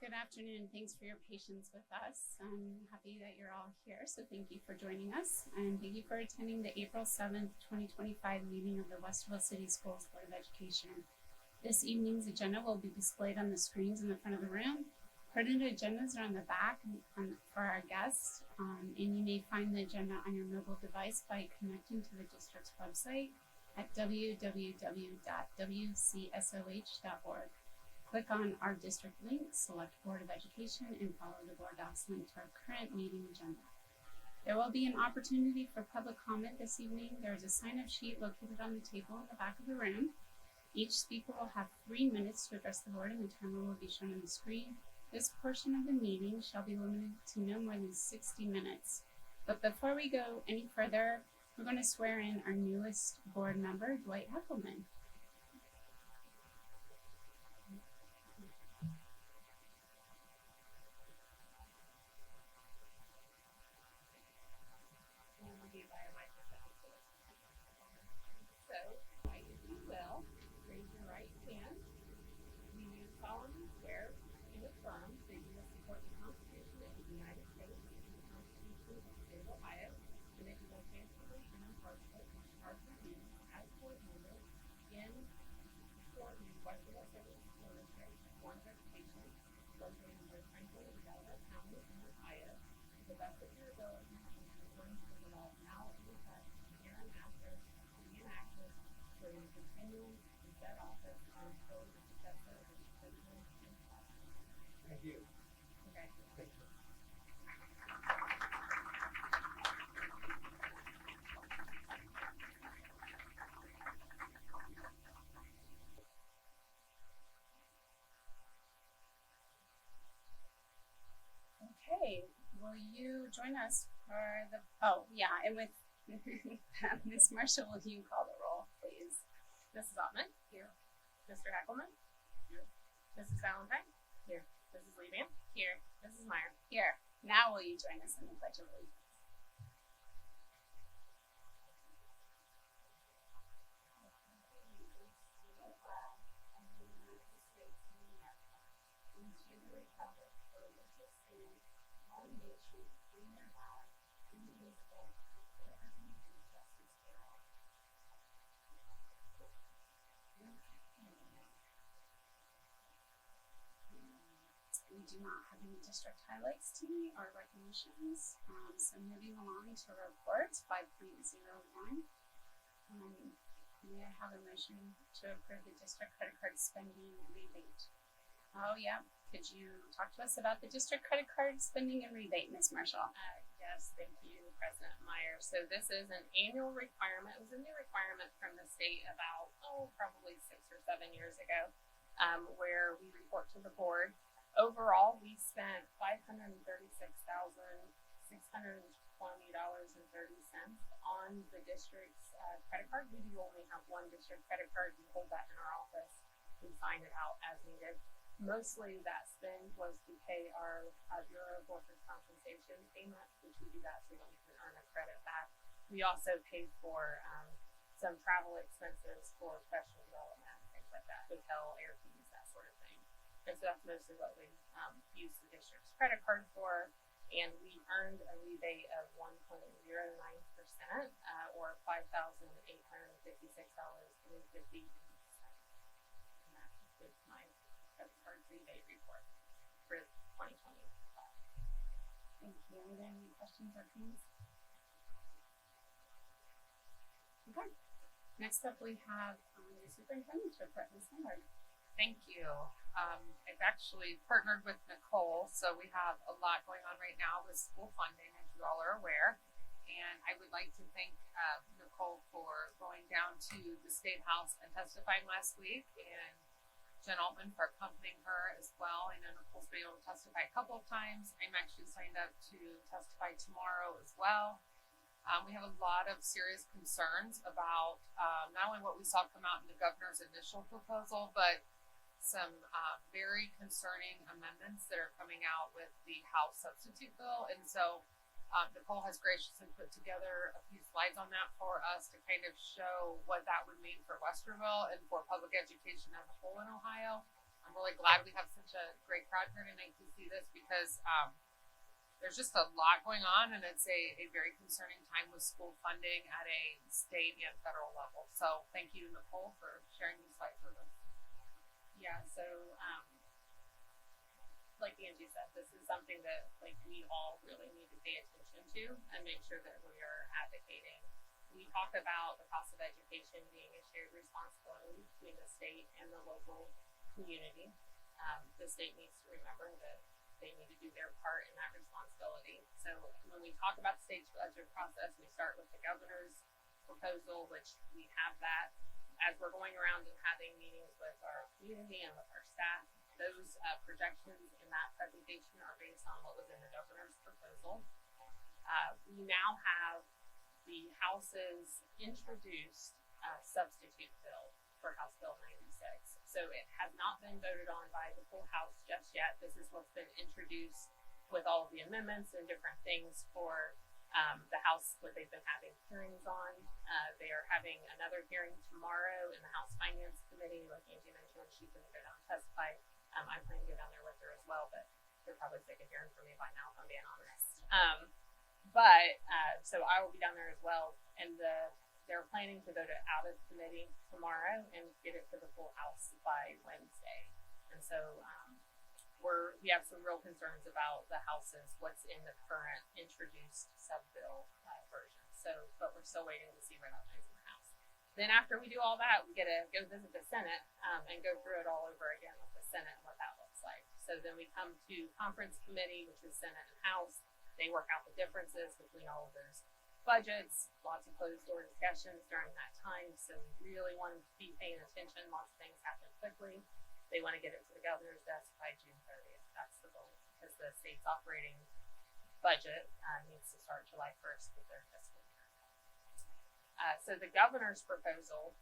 Good afternoon. Thanks for your patience with us. I'm happy that you're all here, so thank you for joining us. And thank you for attending the April 7th, 2025 meeting of the Westerville City Schools Board of Education. This evening's agenda will be displayed on the screens in the front of the room. Printed agendas are on the back for our guests, and you may find the agenda on your mobile device by connecting to the district's website at www.wcsoh.org. Click on our district link, select Board of Education, and follow the Board Docs link to our current meeting agenda. There will be an opportunity for public comment this evening. There is a sign-up sheet located on the table in the back of the room. Each speaker will have 3 minutes to address the board, and the timer will be shown on the screen. This portion of the meeting shall be limited to no more than 60 minutes. But before we go any further, we're going to swear in our newest board member, Dwight Heckelman. So, I, if you will, raise your right hand. Do you solemnly swear and affirm that you will support the Constitution of the United States and the Constitution of the State of Ohio, and that you will faithfully and impartially discharge your duties as board member in Fort Westerville City School District Board of Education, located in both Franklin and Delaware County in Ohio, to the best of your ability and in accordance with the laws now in effect hereinafter to be enacted for your continuance in said office and until your successor is chosen and qualified. Thank you. Congratulations. Okay, will you join us for the, and with Ms. Marshall, will you call the roll, please? Mrs. Ottman? Here. Mr. Heckelman? Here. Mrs. Valentine? Here. Mrs. Levan? Here. Mrs. Meyer? Here, now will you join us in the Pledge of Allegiance? We do not have any district highlights tonight or recognitions, so moving along to reports 5.01. May I have a motion to approve the district credit card spending rebate? Oh, yeah. Could you talk to us about the district credit card spending and rebate, Ms. Marshall? Yes, thank you, President Meyer. So this is an annual requirement. It was a new requirement from the state about, probably 6 or 7 years ago, where we report to the board. Overall, we spent $536,620.30 on the district's credit card. We do only have one district credit card. We hold that in our office. We sign it out as needed. Mostly that spend was to pay our Bureau of Workers' Compensation payment, which we do that so we don't even earn a credit back. We also paid for some travel expenses for professional development, things like that, hotel, air fees, that sort of thing. And so that's mostly what we use the district's credit card for. And we earned a rebate of 1.09%, or $5,856.50. And that concludes my credit card rebate report for 2025. Thank you. Are there any questions or comments? Okay. Next up, we have the superintendent's report, Ms. Howard. Thank you. I've actually partnered with Nicole, so we have a lot going on right now with school funding, as you all are aware. And I would like to thank Nicole for going down to the State House and testifying last week, and Jen Altman for accompanying her as well. I know Nicole's been able to testify a couple of times. I'm actually signed up to testify tomorrow as well. We have a lot of serious concerns about not only what we saw come out in the governor's initial proposal, but some very concerning amendments that are coming out with the House substitute bill. And so Nicole has graciously put together a few slides on that for us to kind of show what that would mean for Westerville and for public education as a whole in Ohio. I'm really glad we have such a great crowd here tonight to see this because there's just a lot going on, and it's a very concerning time with school funding at a state and federal level. So thank you, Nicole, for sharing these slides with us. Yeah, so like Angie said, this is something that like we all really need to pay attention to and make sure that we are advocating. We talk about the cost of education being a shared responsibility between the state and the local community. The state needs to remember that they need to do their part in that responsibility. So when we talk about the state's budget process, we start with the governor's proposal, which we have that. As we're going around and having meetings with our community and with our staff, those projections in that presentation are based on what was in the governor's proposal. We now have the House's introduced substitute bill for House Bill 96. So it has not been voted on by the full House just yet. This is what's been introduced with all of the amendments and different things for the House, what they've been having hearings on. They are having another hearing tomorrow in the House Finance Committee. Like Angie mentioned, she's going to go down and testify. I plan to go down there with her as well, but they're probably sick of hearing from me by now, if I'm being honest. So I will be down there as well, and they're planning to vote it out of committee tomorrow and get it to the full House by Wednesday. And so we have some real concerns about the House's what's in the current introduced sub-bill version. So, but we're still waiting to see what happens in the House. Then after we do all that, we get to go visit the Senate and go through it all over again with the Senate and what that looks like. So then we come to conference committee, which is Senate and House. They work out the differences between all of those budgets, lots of closed door discussions during that time. So we really want to be paying attention. Lots of things happen quickly. They want to get it to the governor's desk by June 30th. That's the goal, because the state's operating budget needs to start July 1st with their fiscal year. So the governor's proposal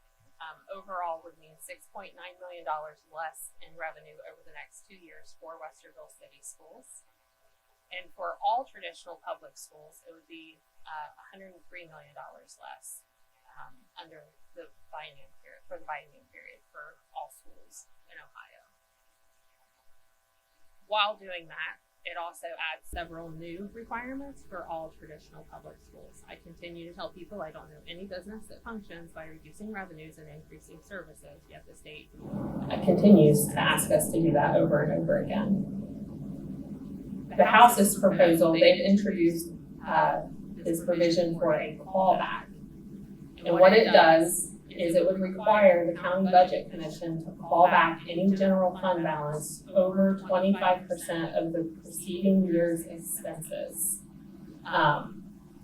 overall would mean $6.9 million less in revenue over the next 2 years for Westerville City Schools. And for all traditional public schools, it would be $103 million less under the biennium period for all schools in Ohio. While doing that, it also adds several new requirements for all traditional public schools. I continue to tell people I don't know any business that functions by reducing revenues and increasing services, yet the state continues to ask us to do that over and over again. The House's proposal, they've introduced this provision for a clawback. And what it does is it would require the County Budget Commission to claw back any general fund balance over 25% of the preceding year's expenses.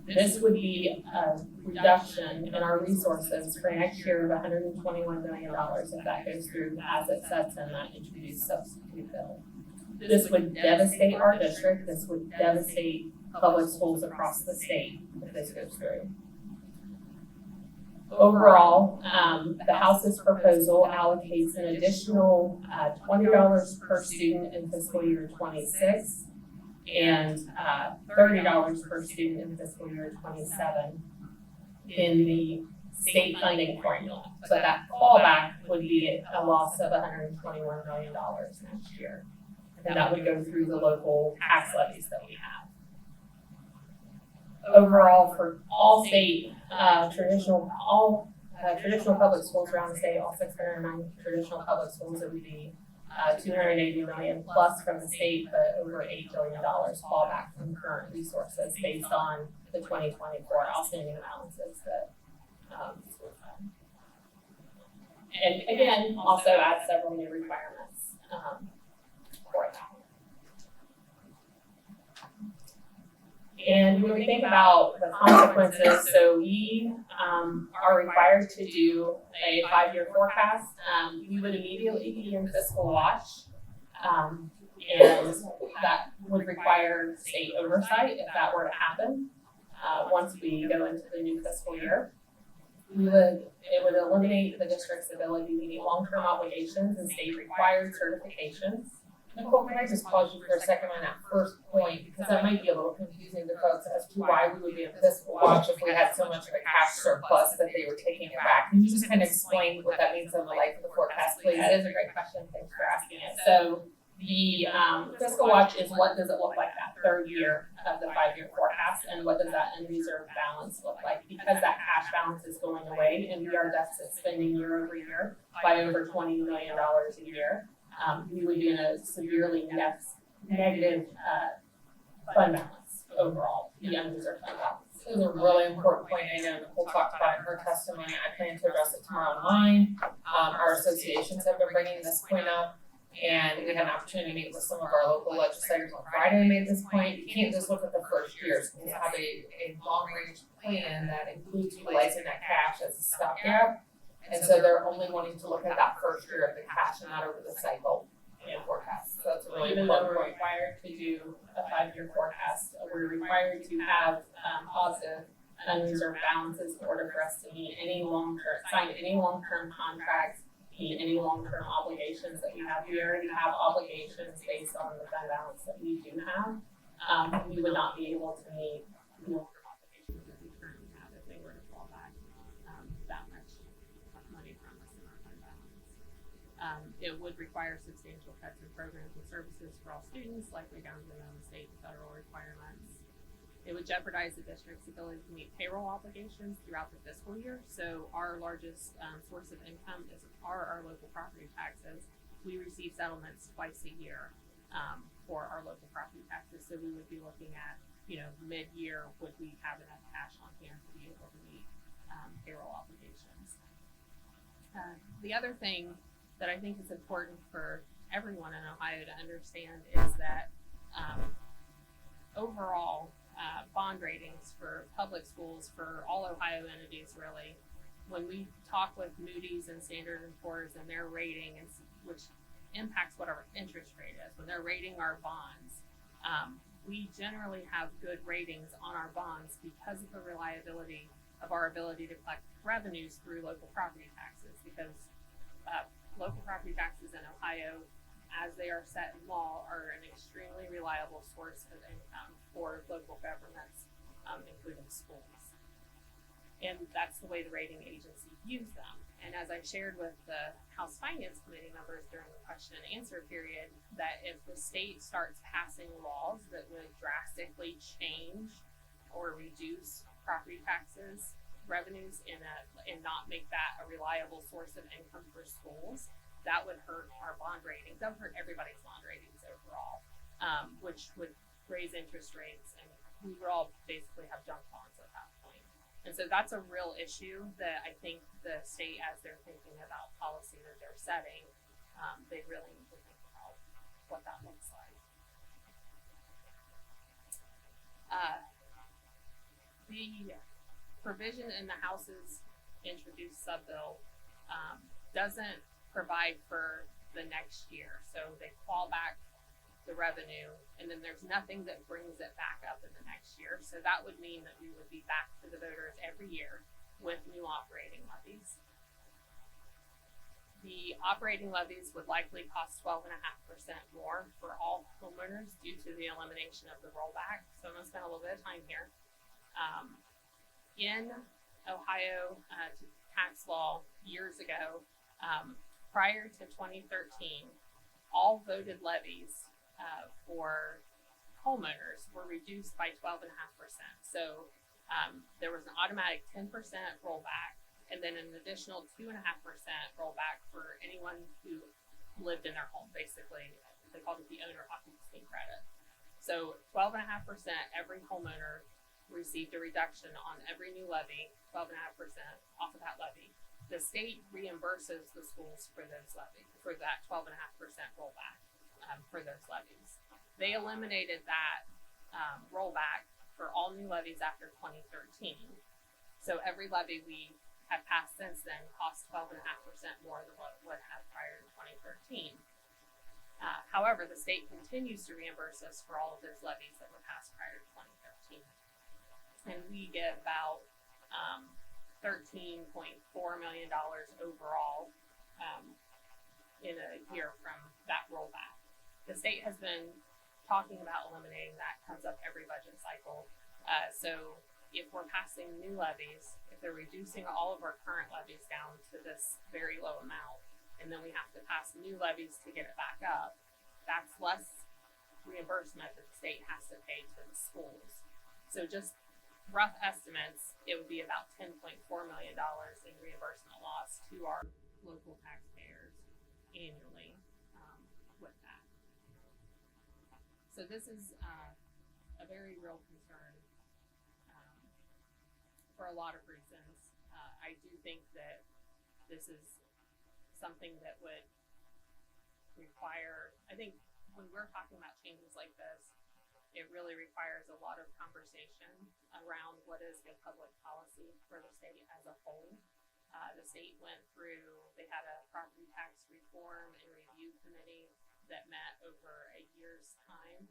This would be a reduction in our resources for next year of $121 million if that goes through as it sets in that introduced substitute bill. This would devastate our district. This would devastate public schools across the state if this goes through. Overall, the House's proposal allocates an additional $20 per student in fiscal year 26 and $30 per student in fiscal year 27 in the state funding formula. So that callback would be a loss of $121 million next year. And that would go through the local tax levies that we have. Overall, for all state traditional public schools around the state, all 609 traditional public schools, it would be $280 million plus from the state, but over $8 billion fallback from current resources based on the 2024 outstanding balances that schools have. And again, also adds several new requirements for that. And when we think about the consequences, so we are required to do a 5-year forecast. We would immediately be in fiscal watch, and that would require state oversight if that were to happen. Once we go into the new fiscal year, it would eliminate the district's ability to meet long-term obligations and state-required certifications. Nicole, can I just pause you for a second on that first point, because that might be a little confusing to folks as to why we would be in fiscal watch if we had so much of a cash surplus that they were taking it back. Can you just kind of explain what that means on the life of the forecast, please? That is a great question. Thanks for asking it. So the fiscal watch is what does it look like that third year of the 5-year forecast, and what does that end reserve balance look like? Because that cash balance is going away, and we are deficit spending year over year by over $20 million a year. We would be in a severely negative fund balance overall, the unreserved fund balance. This is a really important point. I know Nicole talked about in her testimony. I plan to address it tomorrow online. Our associations have been bringing this point up, and we had an opportunity to meet with some of our local legislators on Friday and made this point. You can't just look at the first years. We have a long-range plan that includes utilizing that cash as a stopgap. And so they're only wanting to look at that first year of the cash and not over the cycle in forecast. So that's a really Even though important we're point. required to do a 5-year forecast, we're required to have positive unreserved balances in order for us to meet any sign any long-term contracts, meet any long-term obligations that we have. We already have obligations based on the fund balance that we do have. We would not be able to meet long-term obligations that we currently have if they were to fall back that much money from us in our fund balance. It would require substantial cuts in programs and services for all students, likely down to the state and federal requirements. It would jeopardize the district's ability to meet payroll obligations throughout the fiscal year. So our largest source of income are our local property taxes. We receive settlements twice a year for our local property taxes. So we would be looking at, mid-year, would we have enough cash on hand to be able to meet payroll obligations? The other thing that I think is important for everyone in Ohio to understand is that overall, bond ratings for public schools, for all Ohio entities really, when we talk with Moody's and Standard & Poor's and their rating, which impacts what our interest rate is, when they're rating our bonds, we generally have good ratings on our bonds because of the reliability of our ability to collect revenues through local property taxes, because local property taxes in Ohio, as they are set in law, are an extremely reliable source of income for local governments, including schools. And that's the way the rating agency views them. And as I shared with the House Finance Committee members during the question and answer period, that if the state starts passing laws that would drastically change or reduce property taxes revenues and not make that a reliable source of income for schools, that would hurt our bond ratings. That would hurt everybody's bond ratings overall, which would raise interest rates, and we would all basically have junk bonds at that point. And so that's a real issue that I think the state, as they're thinking about policy that they're setting, they really need to think about what that looks like. The provision in the House's introduced sub-bill doesn't provide for the next year. So they claw back the revenue, and then there's nothing that brings it back up in the next year. So that would mean that we would be back to the voters every year with new operating levies. The operating levies would likely cost 12.5% more for all homeowners due to the elimination of the rollback. So I'm going to spend a little bit of time here. In Ohio tax law years ago, prior to 2013, all voted levies for homeowners were reduced by 12.5%. So there was an automatic 10% rollback, and then an additional 2.5% rollback for anyone who lived in their home. Basically, they called it the owner occupancy credit. So 12.5%, every homeowner received a reduction on every new levy, 12.5% off of that levy. The state reimburses the schools for those levies, for that 12.5% rollback for those levies. They eliminated that rollback for all new levies after 2013. So every levy we have passed since then costs 12.5% more than what it would have prior to 2013. However, the state continues to reimburse us for all of those levies that were passed prior to 2013. And we get about $13.4 million overall in a year from that rollback. the state has been talking about eliminating that, comes up every budget cycle. So if we're passing new levies, if they're reducing all of our current levies down to this very low amount, and then we have to pass new levies to get it back up, that's less reimbursement that the state has to pay to the schools. So just rough estimates, it would be about $10.4 million in reimbursement loss to our local taxpayers annually with that. So this is a very real concern for a lot of reasons. I do think that this is something that would require, I think when we're talking about changes like this, it really requires a lot of conversation around what is good public policy for the state as a whole. The state went through, they had a property tax reform and review committee that met over a year's time.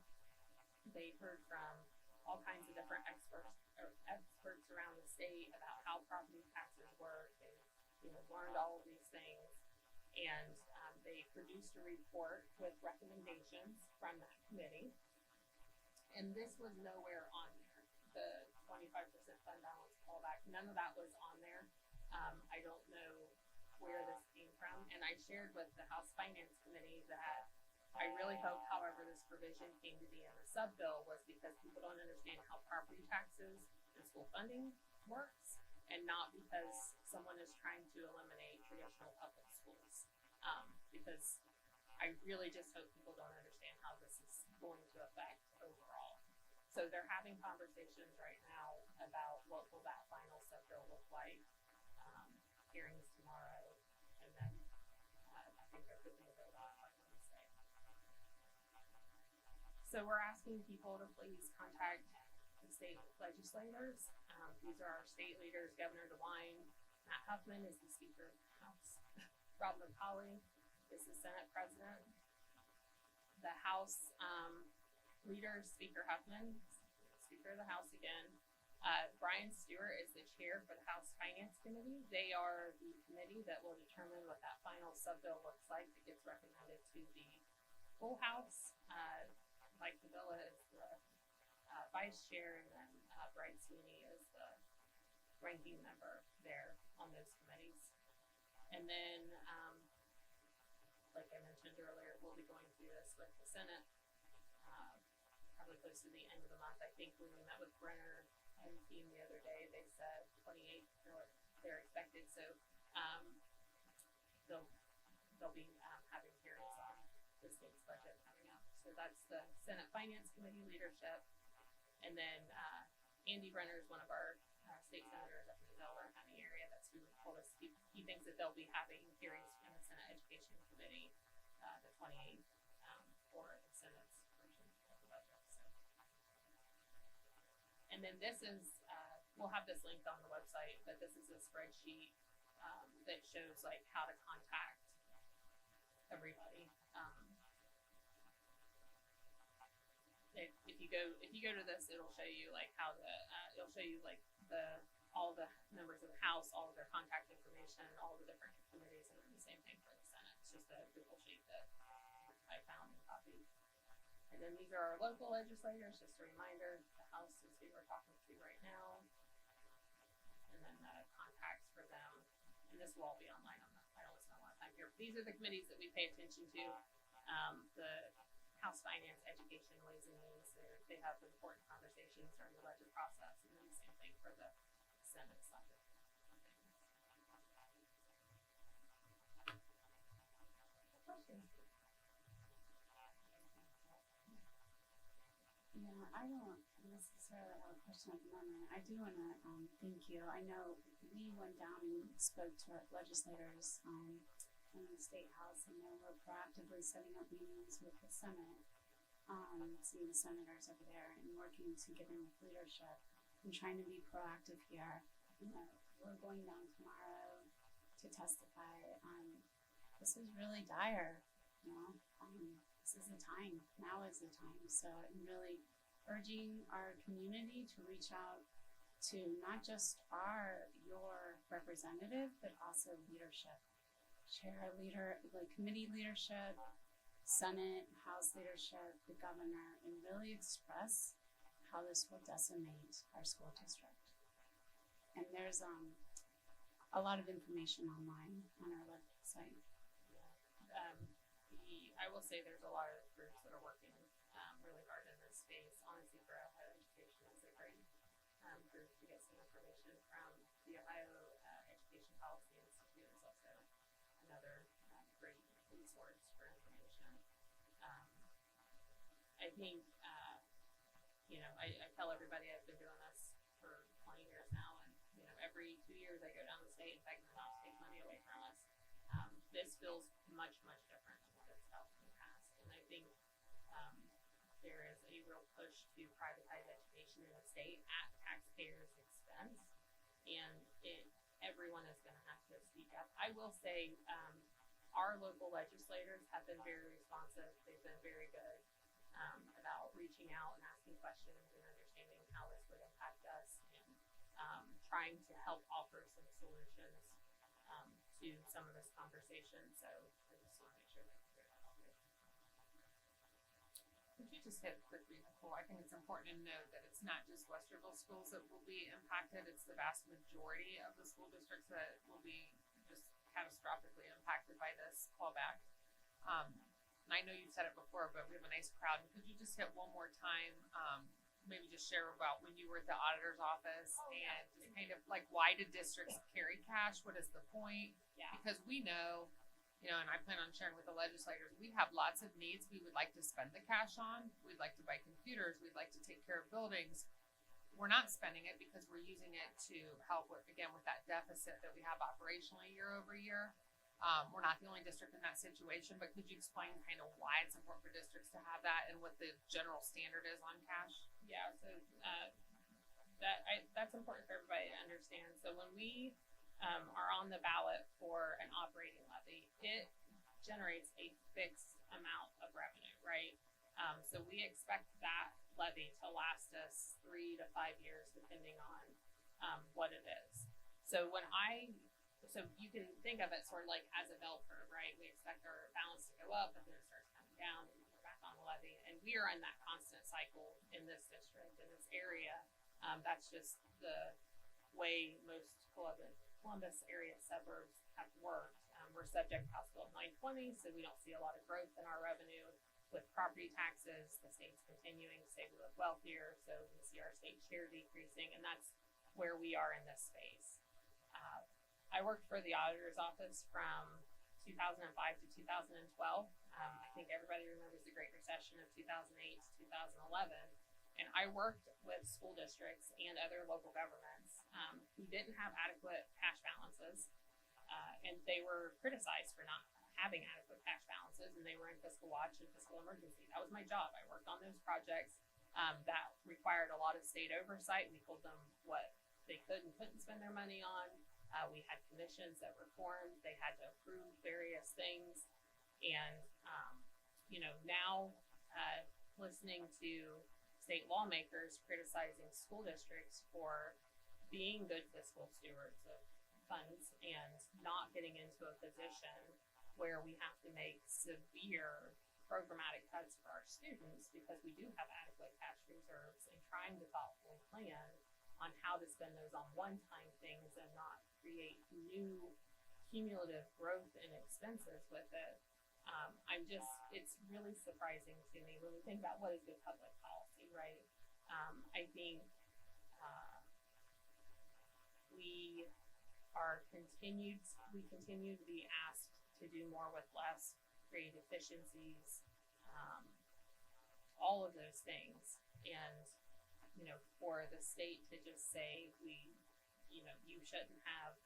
They heard from all kinds of different experts around the state about how property taxes work. They learned all of these things, and they produced a report with recommendations from that committee. And this was nowhere on there. The 25% fund balance callback, none of that was on there. I don't know where this came from. And I shared with the House Finance Committee that I really hope, however, this provision came to be in the sub-bill was because people don't understand how property taxes and school funding works, and not because someone is trying to eliminate traditional public schools. Because I really just hope people don't understand how this is going to affect overall. So they're having conversations right now about what will that final sub-bill look like. Hearings tomorrow, and then I think there could be a vote on Wednesday. So we're asking people to please contact the state legislators. These are our state leaders: Governor DeWine, Matt Huffman is the Speaker of the House, Rob McCauley is the Senate President. The House leaders: Speaker Huffman, Speaker of the House again. Brian Stewart is the chair for the House Finance Committee. They are the committee that will determine what that final sub-bill looks like that gets recommended to the full House. Mike Davila is the vice chair, and then Bright Sweeney is the ranking member there on those committees. And then, like I mentioned earlier, we'll be going through this with the Senate probably close to the end of the month. I think when we met with Brenner and team the other day, they said 28th they're expected. So they'll be having hearings on the state's budget coming up. So that's the Senate Finance Committee leadership. And then Andy Brenner is one of our state senators up in the Delaware County area. That's who told us he thinks that they'll be having hearings in the Senate Education Committee the 28th for the Senate's version of the budget. So. And then this is, we'll have this linked on the website, but this is a spreadsheet that shows like how to contact everybody. If you go to this, it'll show you like how it'll show you like all the members of the House, all of their contact information, all the different committees, and then the same thing for the Senate. It's just a Google sheet that I found and copied. And then these are our local legislators, just a reminder. The House is who we're talking to right now. And then the contacts for them. And this will all be online. I don't spend a lot of time here. But these are the committees that we pay attention to. The House Finance, Education, Ways and Means. They have important conversations during the budget process. And then the same thing for the Senate side of things. Questions? Yeah, I don't necessarily have a question at the moment. I do want to thank you. I know we went down and spoke to our legislators in the State House, and then we're proactively setting up meetings with the Senate, some of the senators over there, and working to get in with leadership and trying to be proactive here. You know, we're going down tomorrow to testify. This is really dire, you know. This is the time. Now is the time. So I'm really urging our community to reach out to not just your representative, but also leadership. Chair leader, like committee leadership, Senate, House leadership, the governor, and really express how this will decimate our school district. And there's a lot of information online on our website. I will say there's a lot of groups that are working really hard in this space. Honestly, for Ohio Education is a great group to get some information from. The Ohio Education Policy Institute is also another great resource for information. I think, I tell everybody I've been doing this for 20 years now, and every 2 years I go down the state and beg them not to take money away from us. This feels much, much different than what it's felt in the past, and I think there is a real push to privatize education in the state at taxpayers' expense, and everyone is going to have to speak up. I will say our local legislators have been very responsive. They've been very good about reaching out and asking questions and understanding how this would impact us, and trying to help offer some solutions to some of this conversation. So I just want to make sure that I'm clear about it. Could you just hit quickly, Nicole? I think it's important to note that it's not just Westerville schools that will be impacted, it's the vast majority of the school districts that will be just catastrophically impacted by this clawback. And I know you've said it before, but we have a nice crowd. And could you just hit one more time, maybe just share about when you were at the auditor's office and just kind of like, why do districts carry cash? What is the point? Yeah. Because we know, and I plan on sharing with the legislators, we have lots of needs we would like to spend the cash on. We'd like to buy computers. We'd like to take care of buildings. We're not spending it because we're using it to help with that deficit that we have operationally year over year. We're not the only district in that situation, but could you explain kind of why it's important for districts to have that and what the general standard is on cash? Yeah, so that's important for everybody to understand. So when we are on the ballot for an operating levy, it generates a fixed amount of revenue, right? So we expect that levy to last us 3 to 5 years, depending on what it is. So so you can think of it sort of like as a bell curve, right? We expect our balance to go up, but then it starts coming down, and we're back on the levy. And we are in that constant cycle in this district, in this area. That's just the way most Columbus area suburbs have worked. We're subject to House Bill 920, so we don't see a lot of growth in our revenue. With property taxes, the state's continuing to say we live wealthier, so we see our state share decreasing, and that's where we are in this space. I worked for the auditor's office from 2005 to 2012. I think everybody remembers the Great Recession of 2008 to 2011. And I worked with school districts and other local governments who didn't have adequate cash balances, and they were criticized for not having adequate cash balances, and they were in fiscal watch and fiscal emergency. That was my job. I worked on those projects that required a lot of state oversight. We told them what they could and couldn't spend their money on. We had commissions that were formed. They had to approve various things. And, now listening to state lawmakers criticizing school districts for being good fiscal stewards of funds and not getting into a position where we have to make severe programmatic cuts for our students because we do have adequate cash reserves, and trying to thoughtfully plan on how to spend those on one-time things and not create new cumulative growth and expenses with it. It's really surprising to me when we think about what is good public policy, right? I think we continue to be asked to do more with less, create efficiencies, all of those things. And, for the state to just say you shouldn't have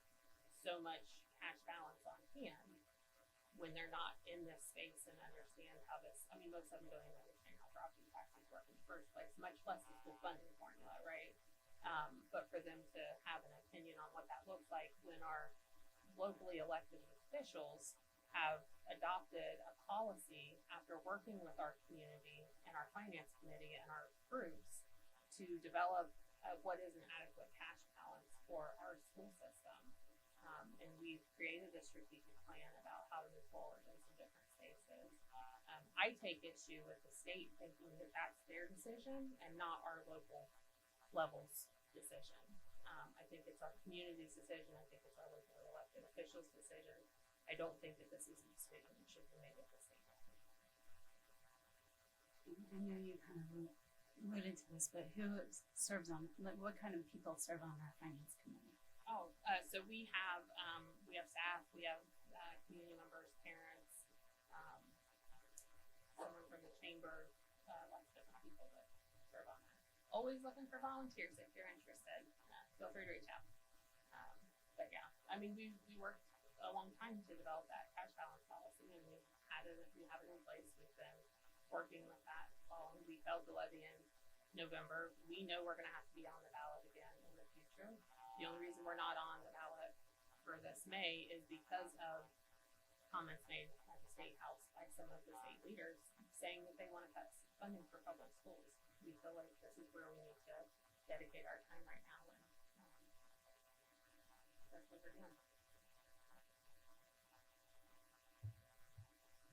so much cash balance on hand when they're not in this space and understand how most of them don't even understand how property taxes work in the first place, much less the school funding formula, right? But for them to have an opinion on what that looks like when our locally elected officials have adopted a policy after working with our community and our finance committee and our groups to develop what is an adequate cash balance for our school system. And we've created a strategic plan about how to move forward in some different spaces. I take issue with the state thinking that that's their decision and not our local level's decision. I think it's our community's decision. I think it's our local elected officials' decision. I don't think that this is a decision that should be made at the state level. I know you kind of alluded to this, but who serves on, like, what kind of people serve on our finance committee? So we have staff, we have community members, parents, someone from the chamber, lots of different people that serve on that. Always looking for volunteers if you're interested. Feel free to reach out. But yeah, I mean, we worked a long time to develop that cash balance policy, and we have it in place. We've been working with that. We held the levy in November. We know we're going to have to be on the ballot again in the future. The only reason we're not on the ballot for this May is because of comments made at the state house by some of the state leaders saying that they want to cut funding for public schools. We feel like this is where we need to dedicate our time right now, and that's what we're doing.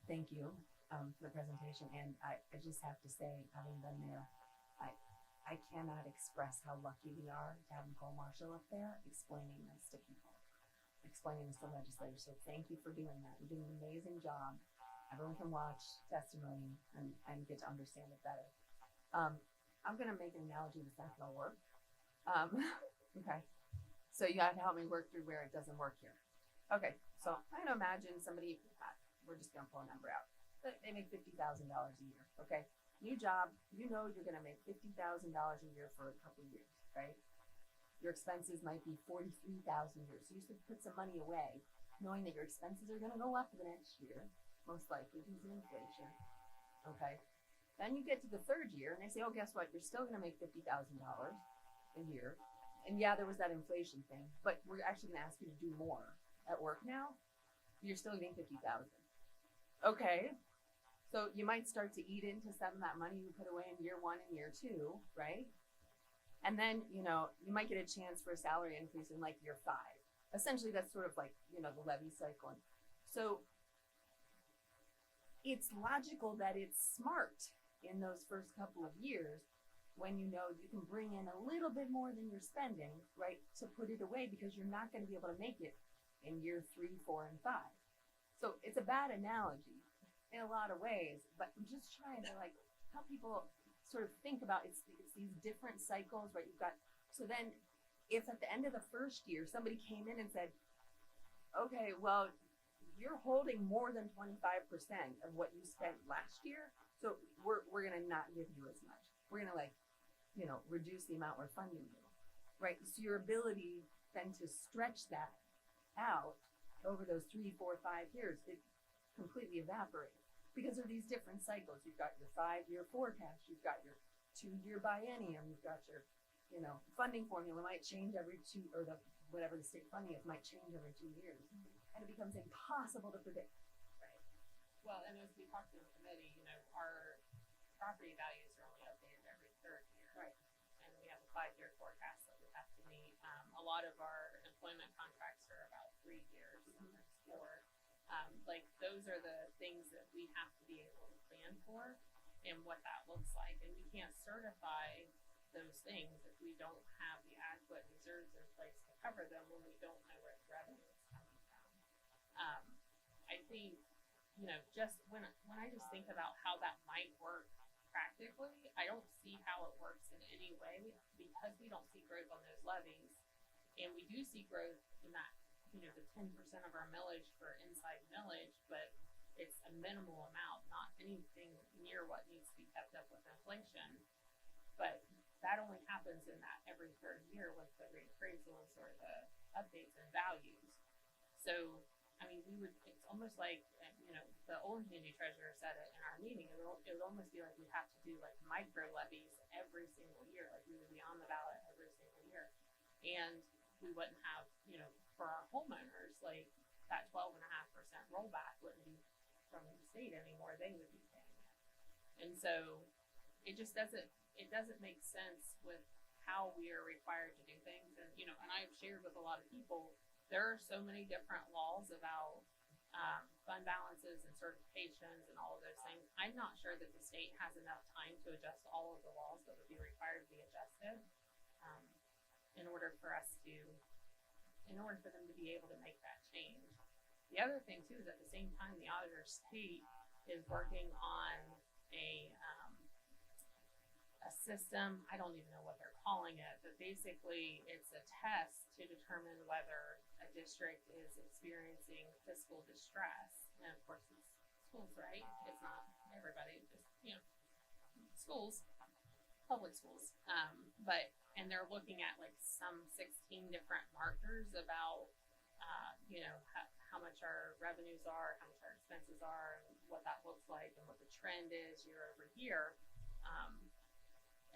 Thank you for the presentation, and I just have to say, having been there, I cannot express how lucky we are to have Nicole Marshall up there explaining this to people, explaining this to legislators. So thank you for doing that. You're doing an amazing job. Everyone can watch testimony and get to understand it better. I'm gonna make an analogy that's not gonna work. Okay, so you have to help me work through where it doesn't work here. Okay, so I'm gonna imagine somebody, we're just gonna pull a number out. They make $50,000 a year, okay? New job, you know you're gonna make $50,000 a year for a couple of years, right? Your expenses might be $43,000 a year, so you should put some money away, knowing that your expenses are gonna go up the next year, most likely due to inflation, okay? Then you get to the third year, and they say, oh, guess what? You're still gonna make $50,000 a year. And yeah, there was that inflation thing, but we're actually gonna ask you to do more at work now. You're still getting $50,000. Okay, so you might start to eat into some of that money you put away in year one and year two, right? And then, you know, you might get a chance for a salary increase in like year 5. Essentially, that's sort of like, you know, the levy cycle. So it's logical that it's smart in those first couple of years when you know you can bring in a little bit more than you're spending, right, to put it away, because you're not going to be able to make it in year 3, 4, and 5. So it's a bad analogy in a lot of ways, but I'm just trying to like help people sort of think about it's these different cycles, right? You've got, so then if at the end of the first year somebody came in and said, okay, well, you're holding more than 25% of what you spent last year, so we're gonna not give you as much. We're gonna like, you know, reduce the amount we're funding you, right? So your ability then to stretch that out over those 3, 4, 5 years, it completely evaporates because of these different cycles. You've got your 5-year forecast, you've got your 2-year biennium, you've got your, you know, funding formula might change every 2, or the whatever the state funding is might change every 2 years, and it becomes impossible to predict. Right. Well, and as we talked to the committee, you know, our property values are only updated every 3rd year. Right. And we have a 5-year forecast that we have to meet. A lot of our employment contracts are about 3 years, sometimes 4. Like those are the things that we have to be able to plan for and what that looks like. And we can't certify those things if we don't have the adequate reserves in place to cover them when we don't know where the revenue is coming from. I think, you know, just when I just think about how that might work practically, I don't see how it works in any way because we don't see growth on those levies, and we do see growth in that, you know, the 10% of our millage for inside millage, but it's a minimal amount, not anything near what needs to be kept up with inflation. But that only happens in that every 3rd year with the reappraisals or the updates in values. So, I mean, it's almost like, you know, the Old Community Treasurer said it in our meeting, it would almost be like we have to do like micro levies every single year, like we would be on the ballot every single year. And we wouldn't have, you know, for our homeowners, like that 12.5% rollback wouldn't be from the state anymore, they would be paying it. And so it just doesn't make sense with how we are required to do things. And, you know, and I've shared with a lot of people, there are so many different laws about fund balances and certifications and all of those things. I'm not sure that the state has enough time to adjust all of the laws that would be required to be adjusted, in order for them to be able to make that change. The other thing too is at the same time, the auditor state is working on a system, I don't even know what they're calling it, but basically it's a test to determine whether a district is experiencing fiscal distress. And of course it's schools, right? It's not everybody, just, schools, public schools. And they're looking at like some 16 different markers about, how much our revenues are, how much our expenses are, and what that looks like, and what the trend is year over year.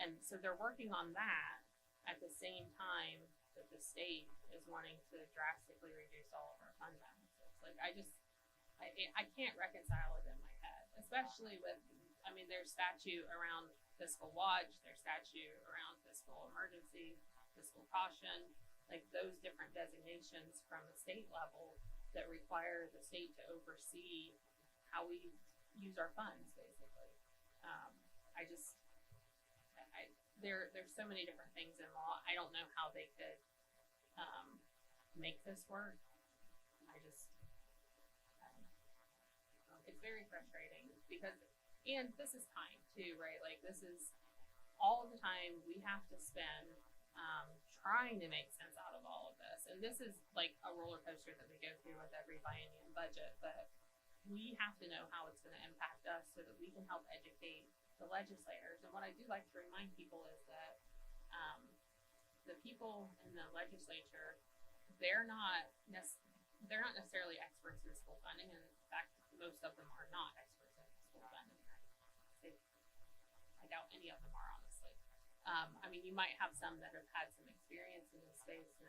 And so they're working on that at the same time that the state is wanting to drastically reduce all of our fund balances. Like, I can't reconcile it in my head, especially with, there's statute around fiscal watch, there's statute around fiscal emergency, fiscal caution, like those different designations from the state level that require the state to oversee how we use our funds, basically. There's so many different things in law. I don't know how they could make this work. It's very frustrating because, and this is time too, right? Like, this is all of the time we have to spend trying to make sense out of all of this. And this is like a roller coaster that we go through with every biennium budget, but we have to know how it's going to impact us so that we can help educate the legislators. And what I do like to remind people is that the people in the legislature, they're not necessarily experts in school funding, and in fact, most of them are not experts in school funding. I doubt any of them are, honestly. You might have some that have had some experience in this space and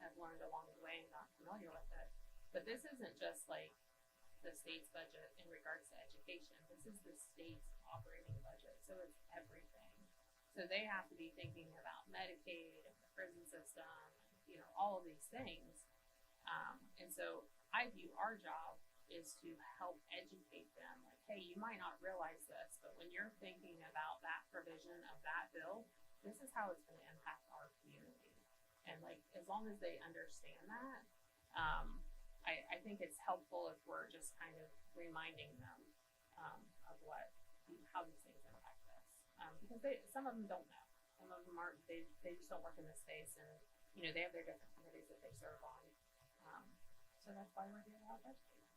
have learned along the way and gotten familiar with it. But this isn't just like the state's budget in regards to education. This is the state's operating budget, so it's everything. So they have to be thinking about Medicaid and the prison system, and, all of these things. And so I view our job is to help educate them. Like, hey, you might not realize this, but when you're thinking about that provision of that bill, this is how it's going to impact our community. And like, as long as they understand that, I think it's helpful if we're just kind of reminding them of how these things impact us. Because some of them don't know. Some of them aren't. They just don't work in this space, and they have their different committees that they serve on. So that's why we're here to help educate.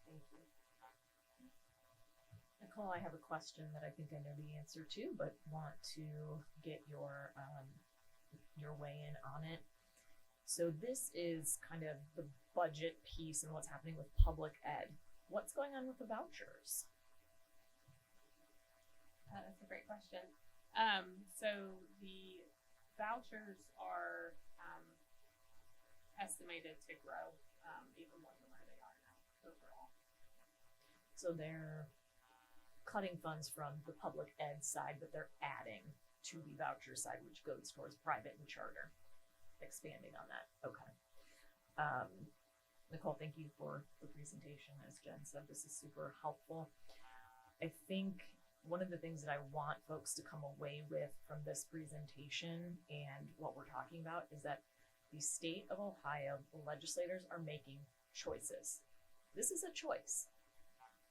Thank you. Nicole, I have a question that I think I know the answer to, but want to get your weigh in on it. So this is kind of the budget piece and what's happening with public ed. What's going on with the vouchers? That's a great question. So the vouchers are estimated to grow even more than where they are now overall. So they're cutting funds from the public ed side, but they're adding to the voucher side, which goes towards private and charter. Expanding on that. Okay. Nicole, thank you for the presentation. As Jen said, this is super helpful. I think one of the things that I want folks to come away with from this presentation and what we're talking about is that the state of Ohio, the legislators are making choices. This is a choice.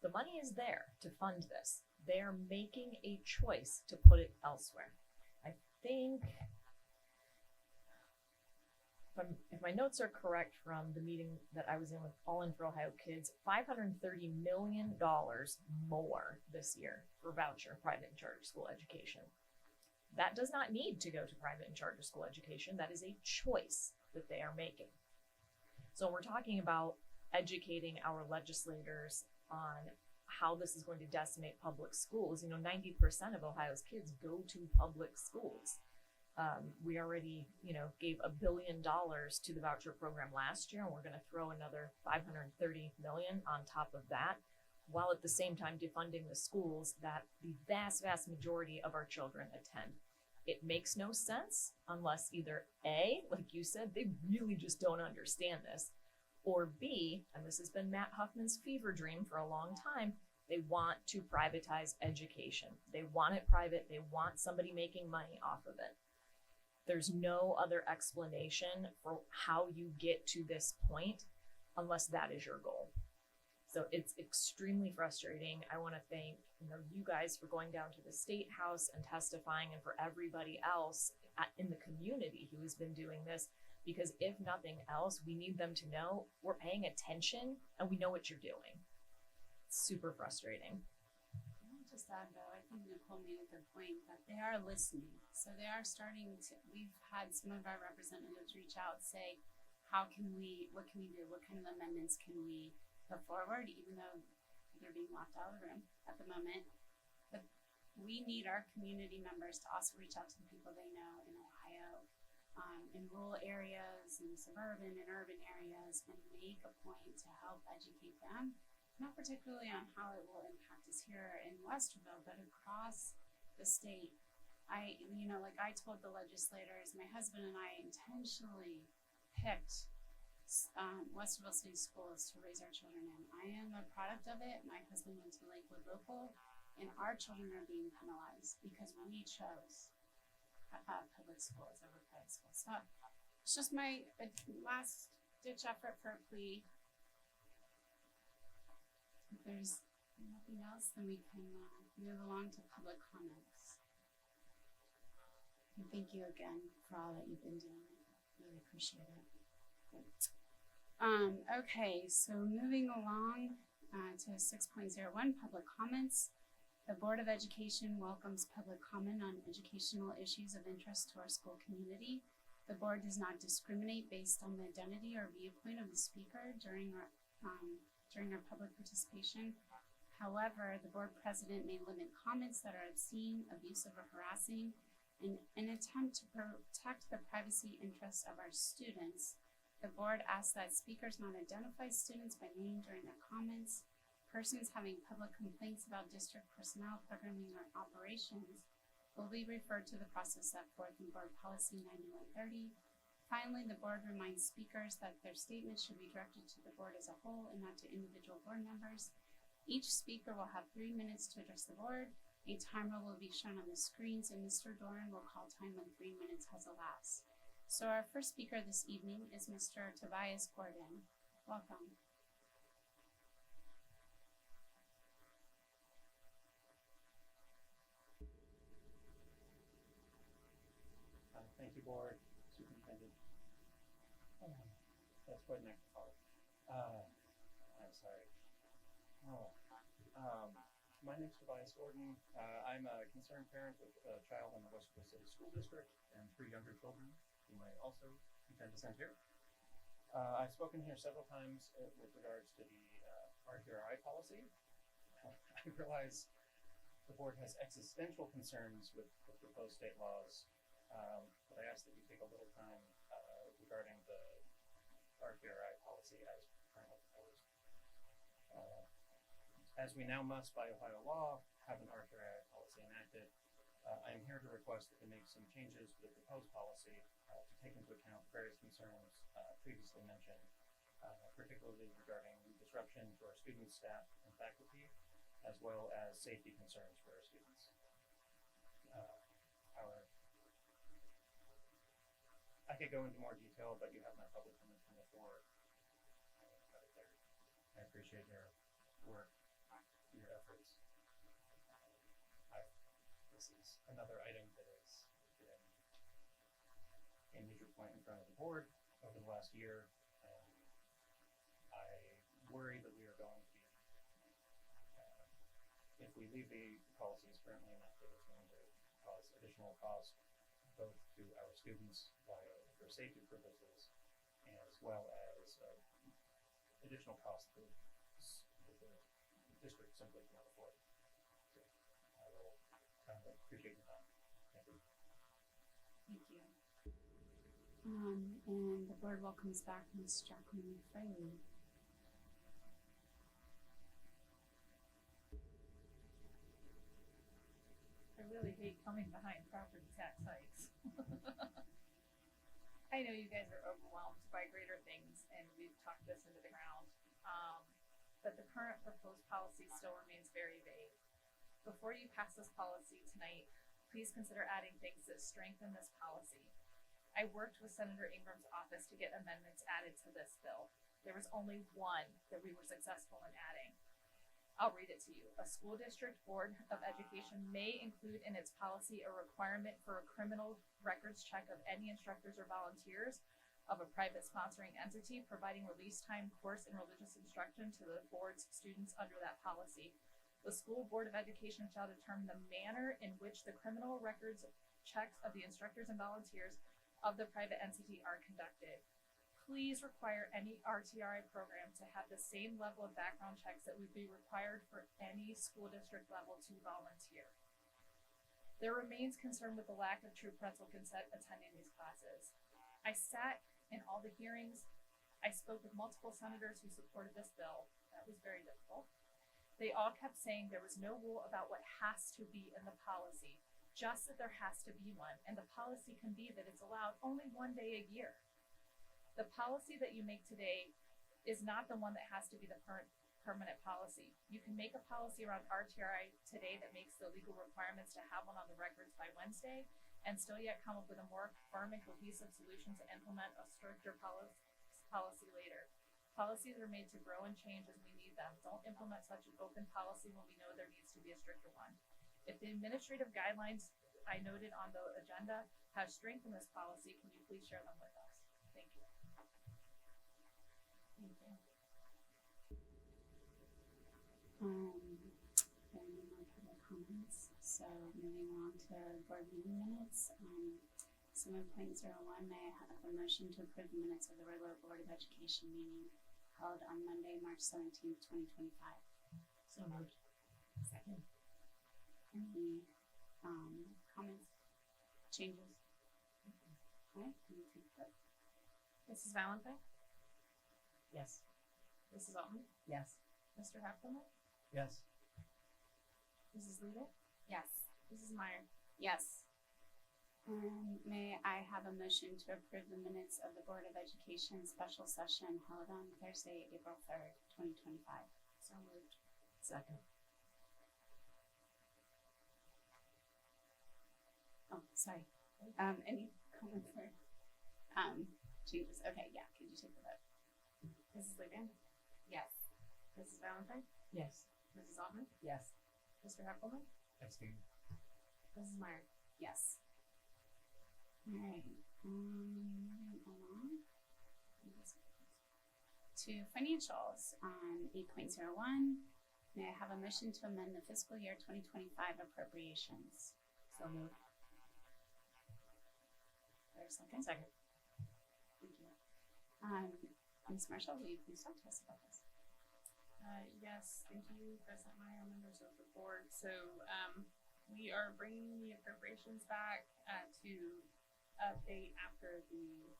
The money is there to fund this. They are making a choice to put it elsewhere. I think, if my notes are correct from the meeting that I was in with All In for Ohio Kids, $530 million more this year for voucher private and charter school education. That does not need to go to private and charter school education. That is a choice that they are making. So we're talking about educating our legislators on how this is going to decimate public schools. 90% of Ohio's kids go to public schools. We already, gave $1 billion to the voucher program last year, and we're going to throw another $530 million on top of that, while at the same time defunding the schools that the vast, vast majority of our children attend. It makes no sense unless either A, like you said, they really just don't understand this, Or B, and this has been Matt Huffman's fever dream for a long time, they want to privatize education. They want it private. They want somebody making money off of it. There's no other explanation for how you get to this point unless that is your goal. So it's extremely frustrating. I want to thank you guys for going down to the State House and testifying, and for everybody else in the community who has been doing this, because if nothing else, we need them to know we're paying attention and we know what you're doing. It's super frustrating. I'll just add though, I think Nicole made a good point that they are listening. So they are starting to, we've had some of our representatives reach out, say, what can we do? What kind of amendments can we put forward, even though they're being locked out of the room at the moment. But we need our community members to also reach out to the people they know in Ohio, in rural areas, in suburban and urban areas, and make a point to help educate them, not particularly on how it will impact us here in Westerville, but across the state. I told the legislators, my husband and I intentionally picked Westerville City Schools to raise our children in. I am a product of it. My husband went to Lakewood Local, and our children are being penalized because we chose public schools over private schools. So it's just my last ditch effort for a plea. If there's nothing else, then we can move along to public comments. And thank you again for all that you've been doing. Really appreciate it. Okay, so moving along to 6.01, public comments. The Board of Education welcomes public comment on educational issues of interest to our school community. The board does not discriminate based on the identity or viewpoint of the speaker during our public participation. However, the board president may limit comments that are obscene, abusive, or harassing in an attempt to protect the privacy interests of our students. The board asks that speakers not identify students by name during their comments. Persons having public complaints about district personnel, programming, or operations will be referred to the process set forth in Board Policy 9130. Finally, the board reminds speakers that their statements should be directed to the board as a whole and not to individual board members. Each speaker will have 3 minutes to address the board. A timer will be shown on the screens, and Mr. Doran will call time when 3 minutes has elapsed. So our first speaker this evening is Mr. Tobias Gordon. Welcome. Thank you, Board, Superintendent. That's quite an extra part. I'm sorry. My name's Tobias Gordon. I'm a concerned parent with a child in the Westerville City School District and 3 younger children who might also intend to send here. I've spoken here several times with regards to the RQRI policy. I realize the board has existential concerns with the proposed state laws, but I ask that you take a little time regarding the RQRI policy as currently proposed. As we now must, by Ohio law, have an RQRI policy enacted, I am here to request that we make some changes to the proposed policy to take into account various concerns previously mentioned, particularly regarding disruption to our students, staff, and faculty, as well as safety concerns for our students. I could go into more detail, but you have my public comment from before. I appreciate your work, your efforts. This is another item that has been a major point in front of the board over the last year, and I worry that we are going to be, if we leave the policies currently enacted, it's going to cause additional cost both to our students for safety purposes, and as well as additional cost that the district simply cannot afford. So I will appreciate your time. Thank you. Thank you. And the board welcomes back Ms. Jacqueline Fraley. I really hate coming behind property tax hikes. I know you guys are overwhelmed by greater things, and we've talked this into the ground. But the current proposed policy still remains very vague. Before you pass this policy tonight, please consider adding things that strengthen this policy. I worked with Senator Ingram's office to get amendments added to this bill. There was only one that we were successful in adding. I'll read it to you. A school district board of education may include in its policy a requirement for a criminal records check of any instructors or volunteers of a private sponsoring entity providing release time, course, and religious instruction to the board's students under that policy. The school board of education shall determine the manner in which the criminal records checks of the instructors and volunteers of the private entity are conducted. Please require any RTRI program to have the same level of background checks that would be required for any school district level 2 volunteer. There remains concern with the lack of true parental consent attending these classes. I sat in all the hearings. I spoke with multiple senators who supported this bill. That was very difficult. They all kept saying there was no rule about what has to be in the policy, just that there has to be one, and the policy can be that it's allowed only 1 day a year. The policy that you make today is not the one that has to be the permanent policy. You can make a policy around RTRI today that makes the legal requirements to have one on the records by Wednesday and still yet come up with a more firm and cohesive solution to implement a stricter policy later. Policies are made to grow and change as we need them. Don't implement such an open policy when we know there needs to be a stricter one. If the administrative guidelines I noted on the agenda have strength in this policy, can you please share them with us? Thank you. There are no more public comments, so moving on to board meeting minutes. 7.01, may I have a motion to approve the minutes of the regular Board of Education meeting held on Monday, March 17th, 2025. So moved. Second. Any comments, changes? Okay, can you take the vote? Mrs. Valentine? Yes. Mrs. Altman? Yes. Mr. Heffleman? Yes. Mrs. Leader? Yes. Mrs. Meyer? Yes. May I have a motion to approve the minutes of the Board of Education special session held on Thursday, April 3rd, 2025? So moved. Second. Oh, sorry. Any comments or changes? Okay, yeah, could you take the vote? Mrs. Leader? Yes. Mrs. Valentine? Yes. Mrs. Altman? Yes. Mr. Heffleman? Abstain. Mrs. Meyer? Yes. All right. Moving on to financials on 8.01. May I have a motion to amend the fiscal year 2025 appropriations? So moved. Is there a second? Second. Thank you. Ms. Marshall, will you please talk to us about this? Yes, thank you, President Meyer, members of the board. So we are bringing the appropriations back to update after the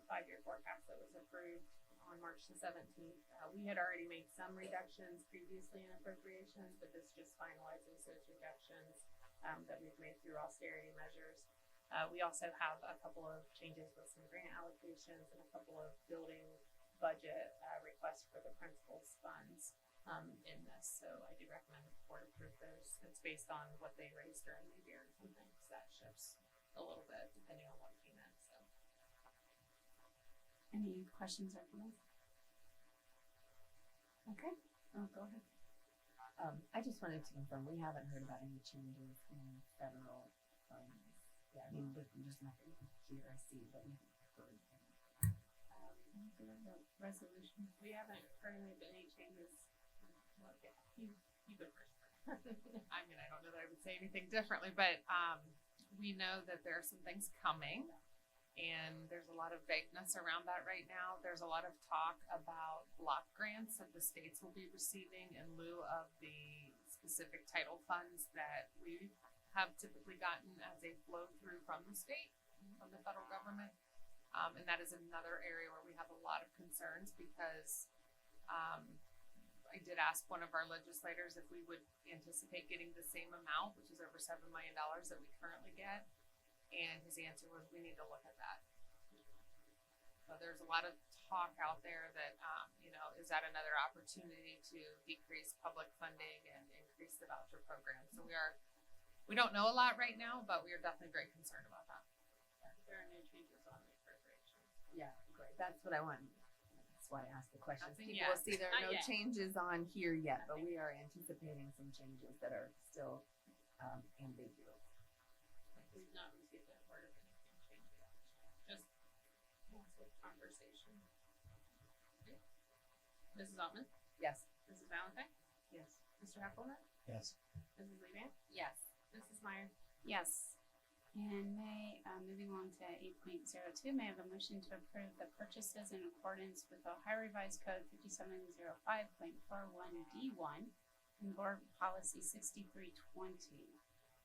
5-year forecast that was approved on March the 17th. We had already made some reductions previously in appropriations, but this just finalizes those reductions that we've made through austerity measures. We also have a couple of changes with some grant allocations and a couple of building budget requests for the principal's funds in this. So I do recommend the board approve those. It's based on what they raised during the year and sometimes that shifts a little bit depending on what came in. So Any questions or comments? Okay, go ahead. I just wanted to confirm, we haven't heard about any changes in federal funds. Yeah, I mean, there's nothing here I see, but we haven't heard anything. The resolution. we haven't heard any changes. Well, yeah, you go first. I mean, I don't know that I would say anything differently, but we know that there are some things coming, and there's a lot of vagueness around that right now. There's a lot of talk about block grants that the states will be receiving in lieu of the specific title funds that we have typically gotten as a flow through from the state, from the federal government. And that is another area where we have a lot of concerns because I did ask one of our legislators if we would anticipate getting the same amount, which is over $7 million that we currently get. And his answer was, we need to look at that. So there's a lot of talk out there that, is that another opportunity to decrease public funding and increase the voucher program? So we don't know a lot right now, but we are definitely very concerned about that. There are no changes on the appropriations. Yeah, great. That's what I want. That's why I asked the questions. Nothing People will yet. see there are Not no yet. changes on here yet, but we are anticipating some changes that are still ambiguous. We've not received that word of anything change yet. Just passive conversation. Okay. Mrs. Altman, Yes. Mrs. Valentine, Yes. Mr. Heckelman, Yes. Mrs. Levan, Yes. Mrs. Meyer. Yes. And moving on to 8.02, may I have a motion to approve the purchases in accordance with Ohio Revised Code 5705.41D1 and Board Policy 6320.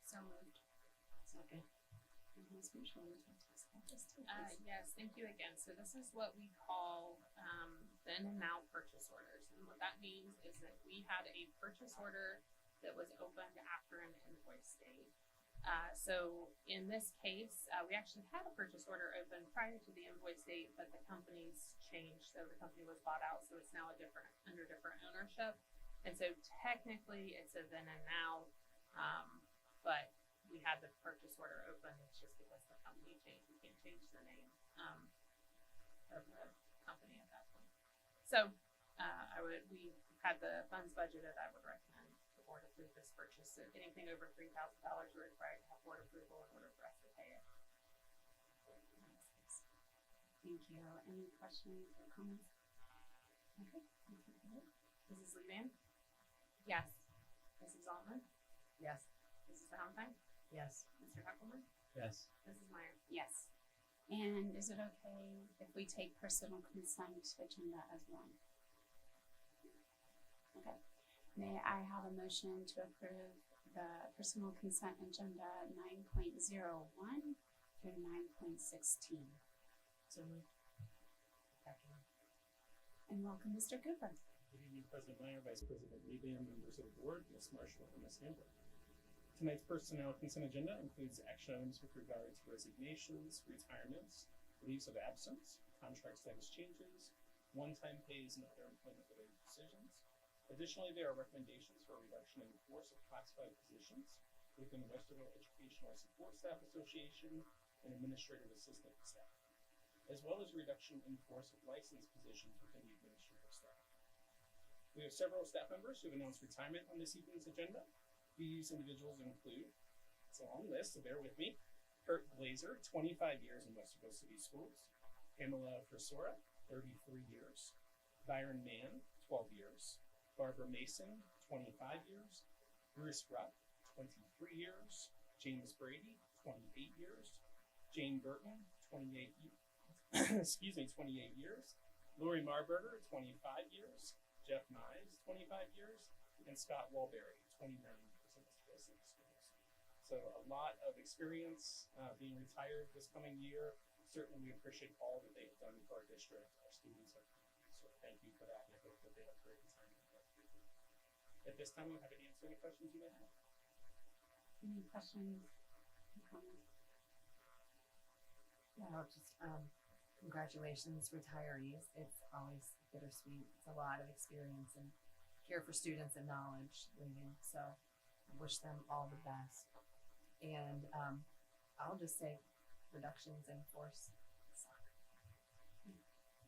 So moved. Second. And Ms. Mitchell, would you like to explain this too, please? Yes, thank you again. So this is what we call then and now purchase orders. And what that means is that we had a purchase order that was opened after an invoice date. So in this case, we actually had a purchase order open prior to the invoice date, but the company's changed. So the company was bought out, so it's now under different ownership. And so technically it's a then and now, but we had the purchase order open. It's just because the company changed. We can't change the name of the company at that point. So we had the funds budgeted. I would recommend the board approve this purchase. So anything over $3,000, we're required to have board approval in order for us to pay it. Thank you. Any questions or comments? Okay. Mrs. Levan, Yes. Mrs. Altman, Yes. Mrs. Valentine, Yes. Mr. Heckelman, Yes. Mrs. Meyer. Yes. And is it okay if we take personal consent agenda as one? Okay. May I have a motion to approve the personal consent agenda 9.01 through 9.16? So moved. Second. And welcome, Mr. Cooper. Good evening, President Meyer, Vice President Levan, members of the board, Ms. Marshall, and Ms. Hamburg. Tonight's personnel consent agenda includes action items with regard to resignations, retirements, leaves of absence, contract status changes, one-time pays, and other employment-related decisions. Additionally, there are recommendations for a reduction in force of classified positions within the Westerville Educational Support Staff Association and administrative assistant staff, as well as a reduction in force of licensed positions within the administrative staff. We have several staff members who have announced retirement on this evening's agenda. These individuals include, it's a long list, so bear with me, Kurt Glazer, 25 years in Westerville City Schools, Pamela Frisora, 33 years, Byron Mann, 12 years, Barbara Mason, 25 years, Bruce Rupp, 23 years, James Brady, 28 years, Jane Burton, 28 years, Lori Marburger, 25 years, Jeff Mize, 25 years, and Scott Walberry, 29 years in Westerville City Schools. So a lot of experience being retired this coming year. Certainly we appreciate all that they've done for our district, our students, our community. So thank you for that, and I hope that they have a great retirement. At this time, I'm happy to answer any questions you may have. Any questions? Any comments? Well, just congratulations, retirees. It's always bittersweet. It's a lot of experience and care for students and knowledge leaving. So I wish them all the best. And I'll just say reductions in force suck.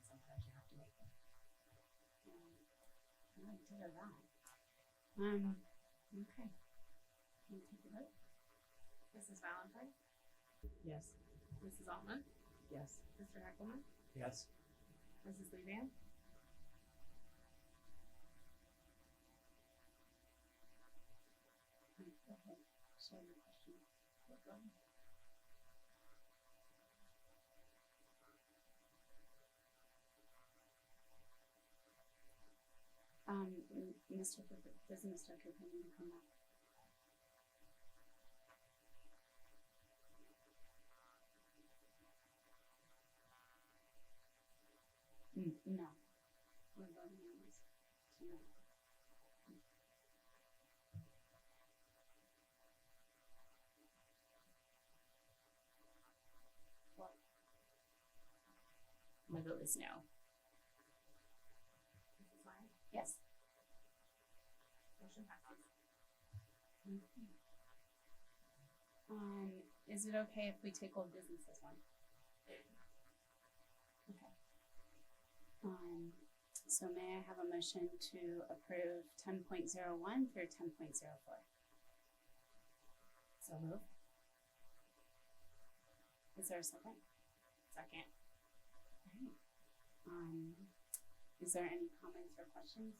Sometimes you have to make them. I like to hear that. Okay. Can you take a vote? Mrs. Valentine, Yes. Mrs. Altman, Yes. Mr. Heckelman, Yes. Mrs. Levan, Okay. So your question. Go ahead. Mr. Cooper, does Mr. Cooper need to come back? No. We're voting on this tonight. What? My vote is no. Yes. Motion passes. Okay. Is it okay if we take old business as one? Okay. So may I have a motion to approve 10.01 through 10.04? So move. Is there a second? Second. Alright. Is there any comments or questions?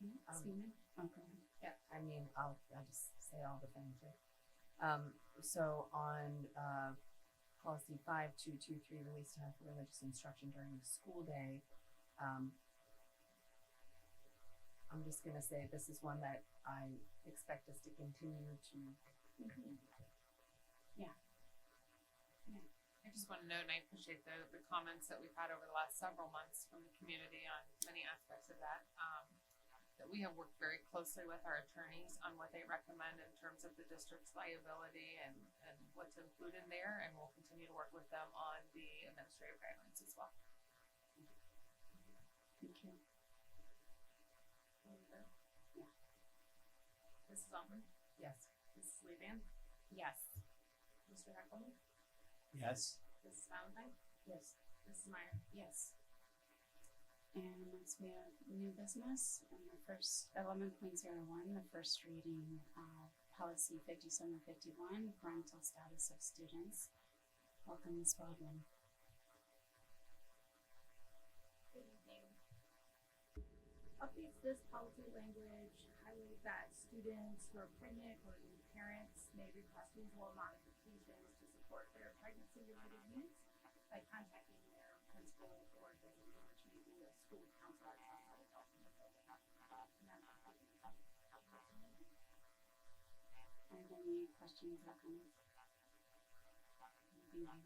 No, Seaman? Oh, go ahead. I mean, I'll just say all the things, right? So on, policy 5223, release time for religious instruction during the school day, I'm just gonna say this is one that I expect us to continue to. I just want to note, and I appreciate the comments that we've had over the last several months from the community on many aspects of that. That we have worked very closely with our attorneys on what they recommend in terms of the district's liability and what to include in there, and we'll continue to work with them on the administrative guidelines as well. Thank you. Yeah. Mrs. Almond, Yes. Mrs. Levan, Yes. Mr. Heckelman, Yes. Mrs. Valentine, Yes. Mrs. Meyer. Yes. And next we have new business, and the first 11.01, the first reading of policy 5751, parental status of students. Welcome, Ms. Baldwin. Good evening. Updates this policy language highlight that students who are pregnant or new parents may request reasonable modifications to support their pregnancy-related needs by contacting their principal or designee, which may be a school counselor outside of health in the building. Are there any questions or comments? Thank you.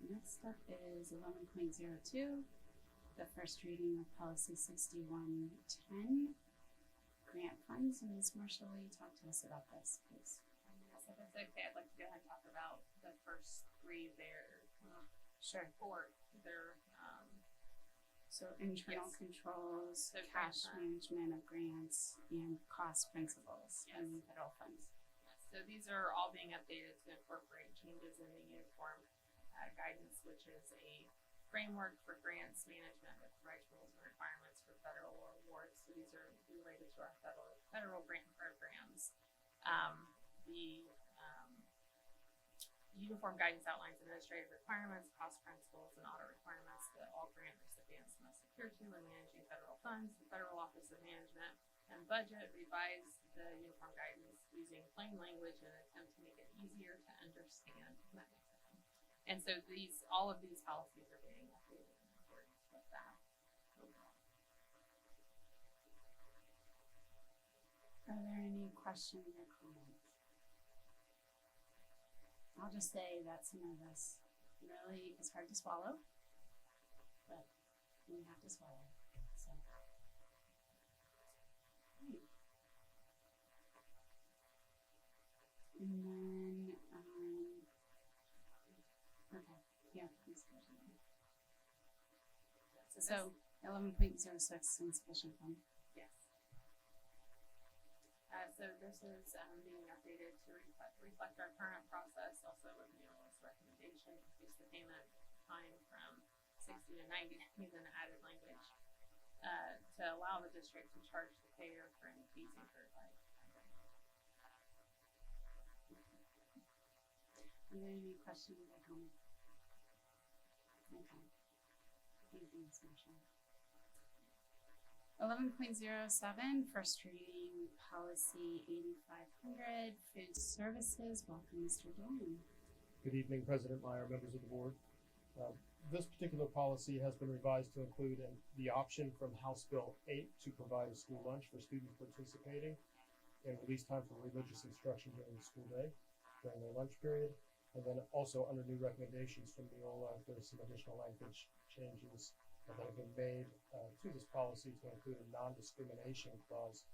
Next up is 11.02, the first reading of policy 6110, grant funds. And Ms. Marshall, will you talk to us about this, please? Yes, if it's okay, I'd like to go ahead and talk about the first three there. Sure. Four, they're, So internal Yes. controls, So cash grant management of grants, and cost principles Yes. from federal funds. so these are all being updated to incorporate changes in the uniform guidance, which is a framework for grants management that provides rules and requirements for federal awards. So these are related to our federal grant programs. The uniform guidance outlines administrative requirements, cost principles, and audit requirements that all grant recipients must adhere to when managing federal funds. The Federal Office of Management and Budget revised the uniform guidance using plain language in an attempt to make it easier to understand. That makes sense. And so all of these policies are being updated in accordance with that. Are there any questions or comments? I'll just say that some of this really is hard to swallow, but we have to swallow it, so. Right. And then, okay, yeah, please go ahead. So 11.06, insufficient fund. Yes. So this is being updated to reflect our current process, also with the analyst's recommendation, increase the payment time from 60 to 90 days in added language to allow the district to charge the payer for any fees incurred by. Are there any questions or comments? Okay. Thank you, Ms. Marshall. 11.07, first reading policy 8500, food services. Welcome, Mr. Doran. Good evening, President Meyer, members of the board. This particular policy has been revised to include the option from House Bill 8 to provide a school lunch for students participating and release time for religious instruction during the school day, during their lunch period. And then also under new recommendations from Neola, there's some additional language changes that have been made to this policy to include a non-discrimination clause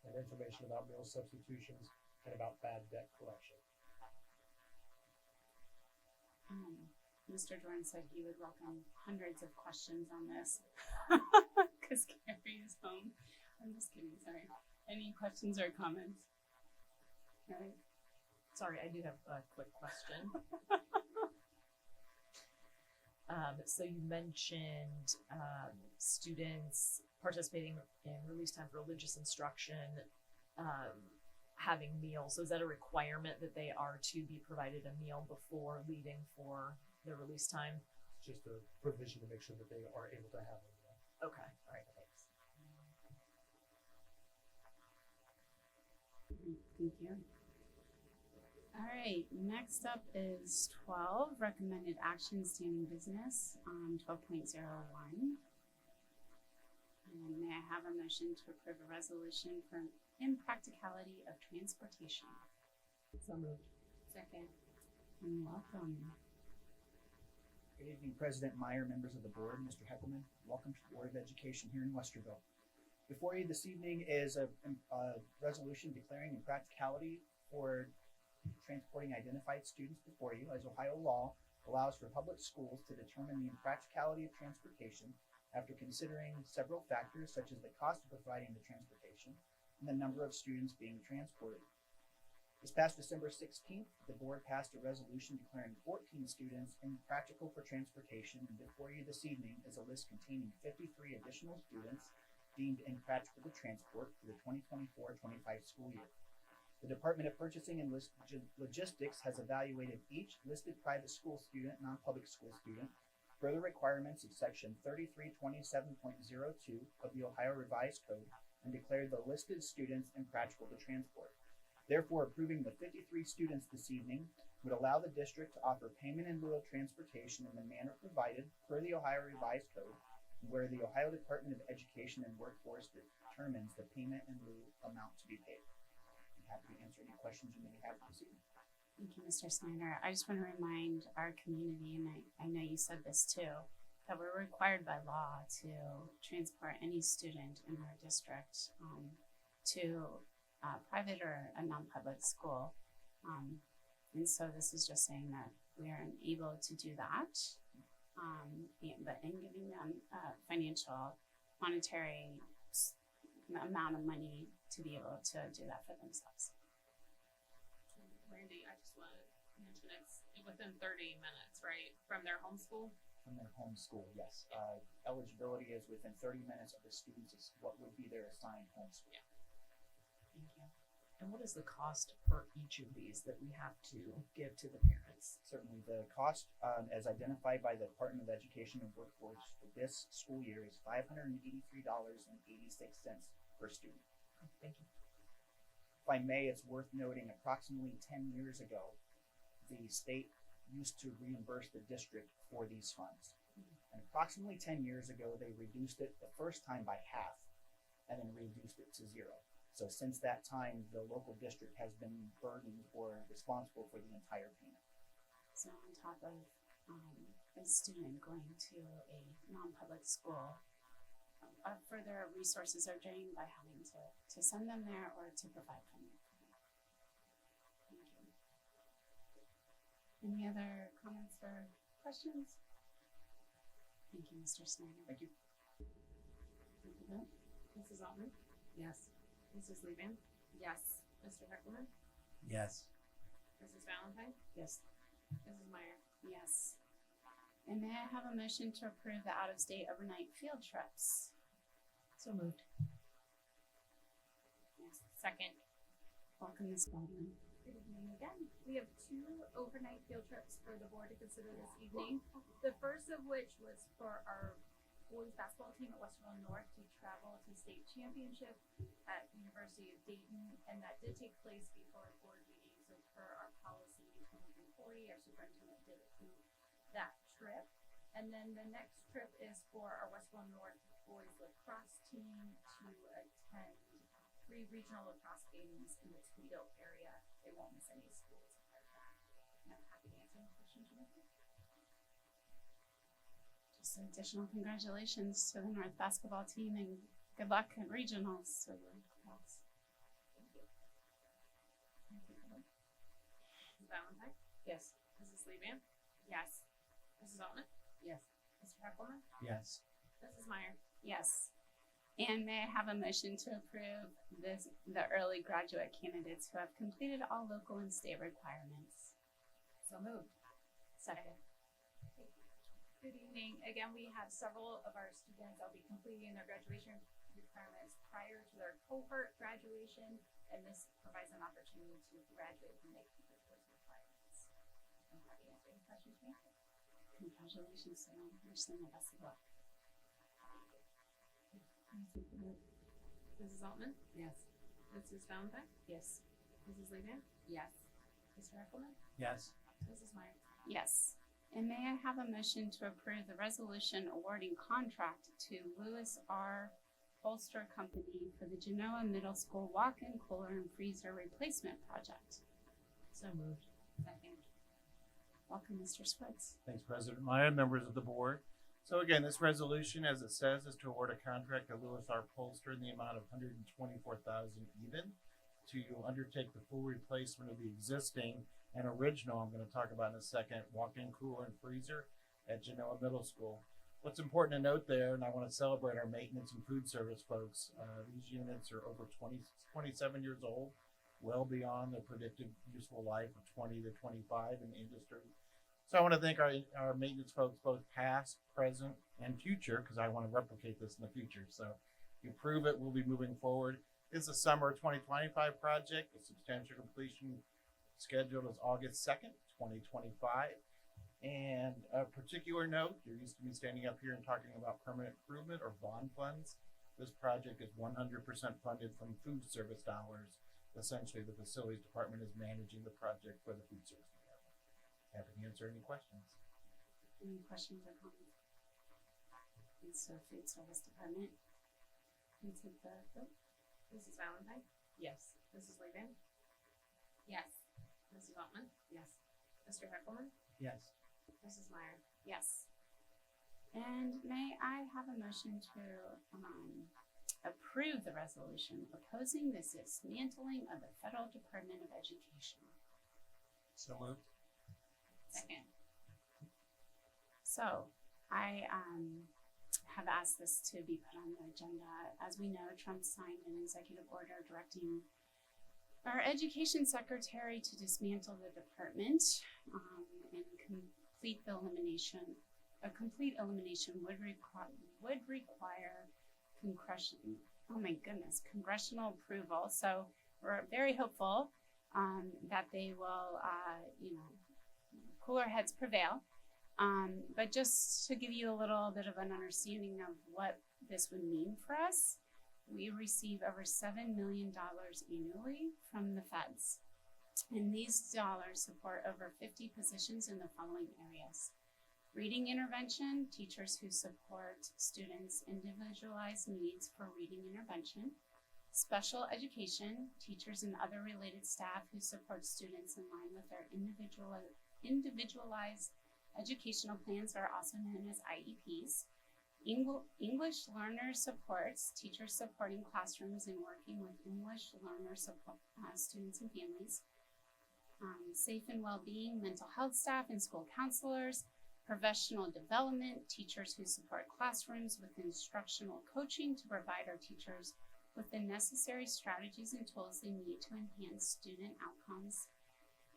and information about meal substitutions and about bad debt collection. Mr. Jordan said he would welcome hundreds of questions on this. Because Carrie is home. I'm just kidding, sorry. Any questions or comments? All right. Sorry, I do have a quick question. So you mentioned students participating in release time for religious instruction, having meals. So is that a requirement that they are to be provided a meal before leaving for the release time? It's just a provision to make sure that they are able to have it. Okay, all right, thanks. Thank you. All right, next up is 12, recommended action standing business, 12.01. And may I have a motion to approve a resolution for impracticality of transportation? So moved. Second. And welcome. Good evening, President Meyer, members of the board, Mr. Heckelman. Welcome to the Board of Education here in Westerville. Before you this evening is a resolution declaring impracticality for transporting identified students before you, as Ohio law allows for public schools to determine the impracticality of transportation after considering several factors such as the cost of providing the transportation and the number of students being transported. This past December 16th, the board passed a resolution declaring 14 students impractical for transportation, and before you this evening is a list containing 53 additional students deemed impractical to transport for the 2024-25 school year. The Department of Purchasing and Logistics has evaluated each listed private school student, non-public school student, per the requirements of Section 3327.02 of the Ohio Revised Code, and declared the listed students impractical to transport. Therefore, approving the 53 students this evening would allow the district to offer payment in lieu of transportation in the manner provided per the Ohio Revised Code, where the Ohio Department of Education and Workforce determines the payment in lieu amount to be paid. I'm happy to answer any questions you may have this evening. Thank you, Mr. Snyder. I just want to remind our community, and I know you said this too, that we're required by law to transport any student in our district to a private or a non-public school. And so this is just saying that we are unable to do that, but in giving them financial, monetary amount of money to be able to do that for themselves. Randy, I just want to mention it's within 30 minutes, right, from their homeschool? From their home school, yes. Eligibility is within 30 minutes of the students is what would be their assigned home school. Thank you. And what is the cost per each of these that we have to give to the parents? Certainly, the cost as identified by the Department of Education and Workforce for this school year is $583.86 per student. Thank you. If I may, it's worth noting approximately 10 years ago, the state used to reimburse the district for these funds. And approximately 10 years ago, they reduced it the first time by half and then reduced it to zero. So since that time, the local district has been burdened or responsible for the entire payment. So on top of a student going to a non-public school, further resources are drained by having to send them there or to provide for them. Thank you. Any other comments or questions? Thank you, Mr. Snyder. Thank you. Mrs. Altman? Yes. Mrs. Levan? Yes. Mr. Heckelman? Yes. Mrs. Valentine? Yes. Mrs. Meyer? Yes. And may I have a motion to approve the out-of-state overnight field trips? So moved. Yes. Second. Welcome, Ms. Baldwin. Good evening again. We have 2 overnight field trips for the board to consider this evening. The first of which was for our boys basketball team at Westerville North to travel to state championship at University of Dayton, and that did take place before a board meeting. So per our policy 2040, our superintendent did approve that trip. And then the next trip is for our Westerville North boys lacrosse team to attend 3 regional lacrosse games in the Toledo area. They won't miss any schools as part of that. And I'm happy to answer any questions you may have. Just additional congratulations to the North basketball team and good luck at regionals. So yes. Thank you. Mrs. Valentine? Yes. Mrs. Levan? Yes. Mrs. Altman? Yes. Mr. Heckelman? Yes. Mrs. Meyer? Yes. And may I have a motion to approve the early graduate candidates who have completed all local and state requirements? So moved. Second. Good evening. Again, we have several of our students that will be completing their graduation requirements prior to their cohort graduation, and this provides an opportunity to graduate when they complete those requirements. I'm happy to answer any questions you have. Congratulations, Sarah. Wish them the best of luck. Mrs. Altman? Yes. Mrs. Valentine? Yes. Mrs. Levan? Yes. Mr. Heckelman? Yes. Mrs. Meyer? Yes. And may I have a motion to approve the resolution awarding contract to Lewis R. Holster Company for the Genoa Middle School walk-in cooler and freezer replacement project? So moved. Second. Welcome, Mr. Swartz. Thanks, President Meyer, members of the board. So again, this resolution, as it says, is to award a contract to Lewis R. Polster in the amount of $124,000 even to undertake the full replacement of the existing and original, I'm going to talk about in a second, walk-in cooler and freezer at Genoa Middle School. What's important to note there, and I want to celebrate our maintenance and food service folks, these units are over 27 years old, well beyond their predicted useful life of 20 to 25 in the industry. So I want to thank our maintenance folks, both past, present, and future, because I want to replicate this in the future. So if you approve it, we'll be moving forward. It's a summer 2025 project. The substantial completion scheduled is August 2nd, 2025. And a particular note, you're used to me standing up here and talking about permanent improvement or bond funds. This project is 100% funded from food service dollars. Essentially, the facilities department is managing the project for the food service department. Happy to answer any questions. Any questions or comments? And so food service department. Please take the vote. Mrs. Valentine? Yes. Mrs. Levan? Yes. Mrs. Altman? Yes. Mr. Heckelman? Yes. Mrs. Meyer? Yes. And may I have a motion to approve the resolution opposing the dismantling of the Federal Department of Education? So moved. Second. So I have asked this to be put on the agenda. As we know, Trump signed an executive order directing our education secretary to dismantle the department and complete the elimination. A complete elimination would require congressional approval. So we're very hopeful that they will, cooler heads prevail. But just to give you a little bit of an understanding of what this would mean for us, we receive over $7 million annually from the feds. And these dollars support over 50 positions in the following areas: reading intervention, teachers who support students' individualized needs for reading intervention; special education, teachers and other related staff who support students in line with their individualized educational plans are also known as IEPs. English learner supports, teachers supporting classrooms and working with English learner support, students and families. Safe and well-being, mental health staff and school counselors. Professional development, teachers who support classrooms with instructional coaching to provide our teachers with the necessary strategies and tools they need to enhance student outcomes.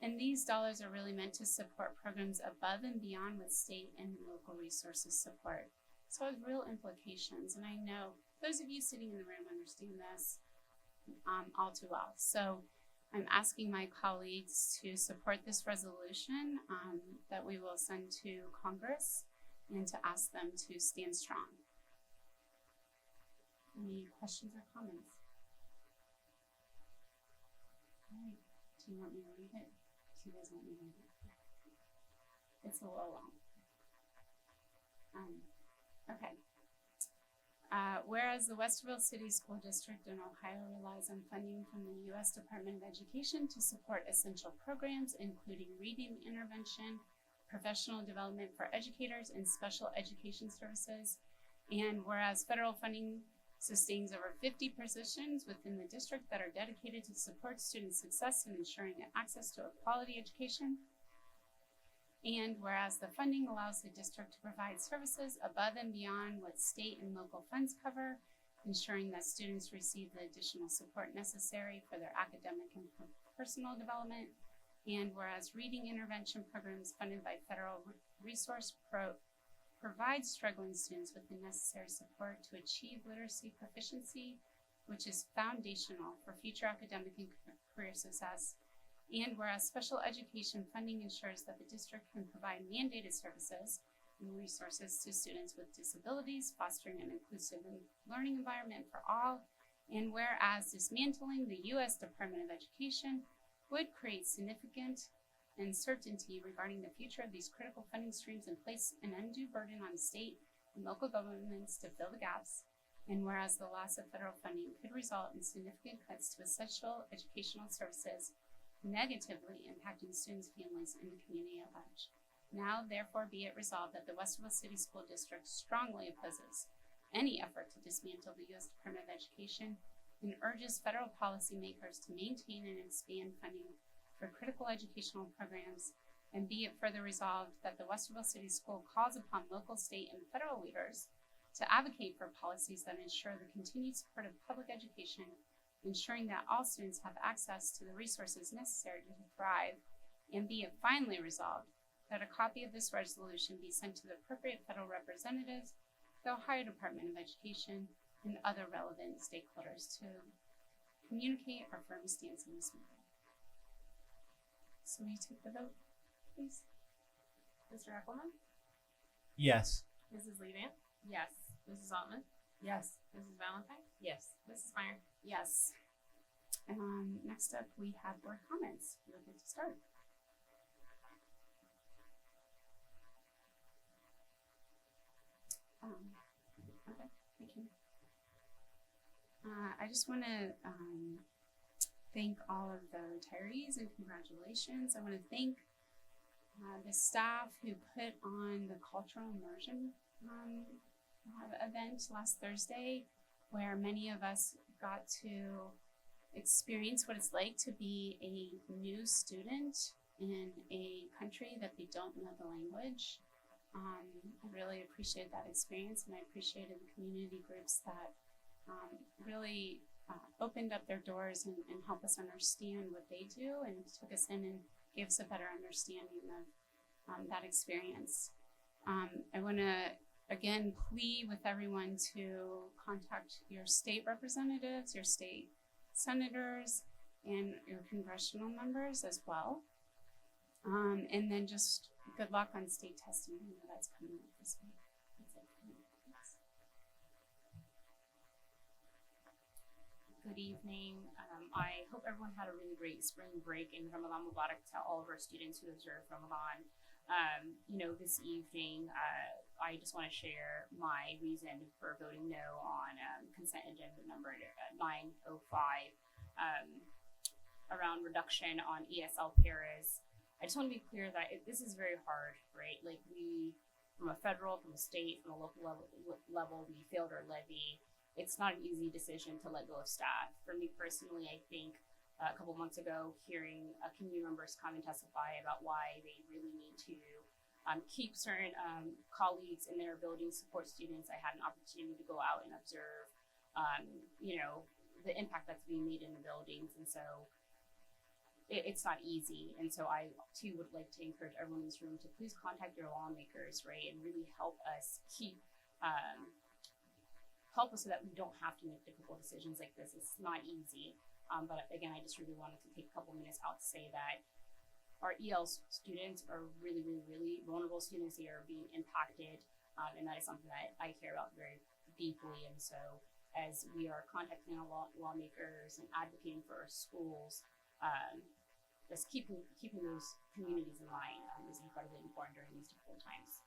And these dollars are really meant to support programs above and beyond what state and local resources support. So it has real implications, and I know those of you sitting in the room understand this all too well. So I'm asking my colleagues to support this resolution that we will send to Congress and to ask them to stand strong. Any questions or comments? All right. Do you want me to read it? Do you guys want me to read it? It's a little long. Okay. Whereas the Westerville City School District in Ohio relies on funding from the U.S. Department of Education to support essential programs, including reading intervention, professional development for educators, and special education services. And whereas federal funding sustains over 50 positions within the district that are dedicated to support student success and ensuring access to a quality education. And whereas the funding allows the district to provide services above and beyond what state and local funds cover, ensuring that students receive the additional support necessary for their academic and personal development. And whereas reading intervention programs funded by federal resource provide struggling students with the necessary support to achieve literacy proficiency, which is foundational for future academic and career success. And whereas special education funding ensures that the district can provide mandated services and resources to students with disabilities, fostering an inclusive learning environment for all. And whereas dismantling the U.S. Department of Education would create significant uncertainty regarding the future of these critical funding streams and place an undue burden on state and local governments to fill the gaps. And whereas the loss of federal funding could result in significant cuts to essential educational services, negatively impacting students, families, and the community at large. Now, therefore, be it resolved that the Westerville City School District strongly opposes any effort to dismantle the U.S. Department of Education and urges federal policymakers to maintain and expand funding for critical educational programs. And be it further resolved that the Westerville City School calls upon local, state, and federal leaders to advocate for policies that ensure the continued support of public education, ensuring that all students have access to the resources necessary to thrive. And be it finally resolved that a copy of this resolution be sent to the appropriate federal representatives, the Ohio Department of Education, and other relevant stakeholders to communicate our firm stance in this matter. So will you take the vote, please? Mr. Eckelman? Yes. Mrs. Levan? Yes. Mrs. Altman? Yes. Mrs. Valentine? Yes. Mrs. Meyer? Yes. Next up, we have board comments. You're good to start. Okay, thank you. I just want to thank all of the retirees and congratulations. I want to thank the staff who put on the cultural immersion event last Thursday, where many of us got to experience what it's like to be a new student in a country that they don't know the language. I really appreciated that experience, and I appreciated the community groups that really opened up their doors and helped us understand what they do and took us in and gave us a better understanding of that experience. I want to again plead with everyone to contact your state representatives, your state senators, and your congressional members as well. And then just good luck on state testing. I know that's coming up this week. That's it for me. Thanks. Good evening. I hope everyone had a really great spring break and Ramadan Mubarak to all of our students who observed Ramadan. This evening, I just want to share my reason for voting no on consent agenda number 905 around reduction on ESL paras. I just want to be clear that this is very hard, right? Like we, from a federal, from a state, from a local level, we failed our levy. It's not an easy decision to let go of staff. For me personally, I think a couple months ago, hearing community members come and testify about why they really need to keep certain colleagues in their buildings, support students. I had an opportunity to go out and observe, the impact that's being made in the buildings. And so it's not easy. And so I too would like to encourage everyone in this room to please contact your lawmakers, right? And really help us help us so that we don't have to make difficult decisions like this. It's not easy. But again, I just really wanted to take a couple minutes out to say that our EL students are really, really, really vulnerable students. They are being impacted. And that is something that I care about very deeply. And so as we are contacting our lawmakers and advocating for our schools, just keeping those communities in mind is incredibly important during these difficult times.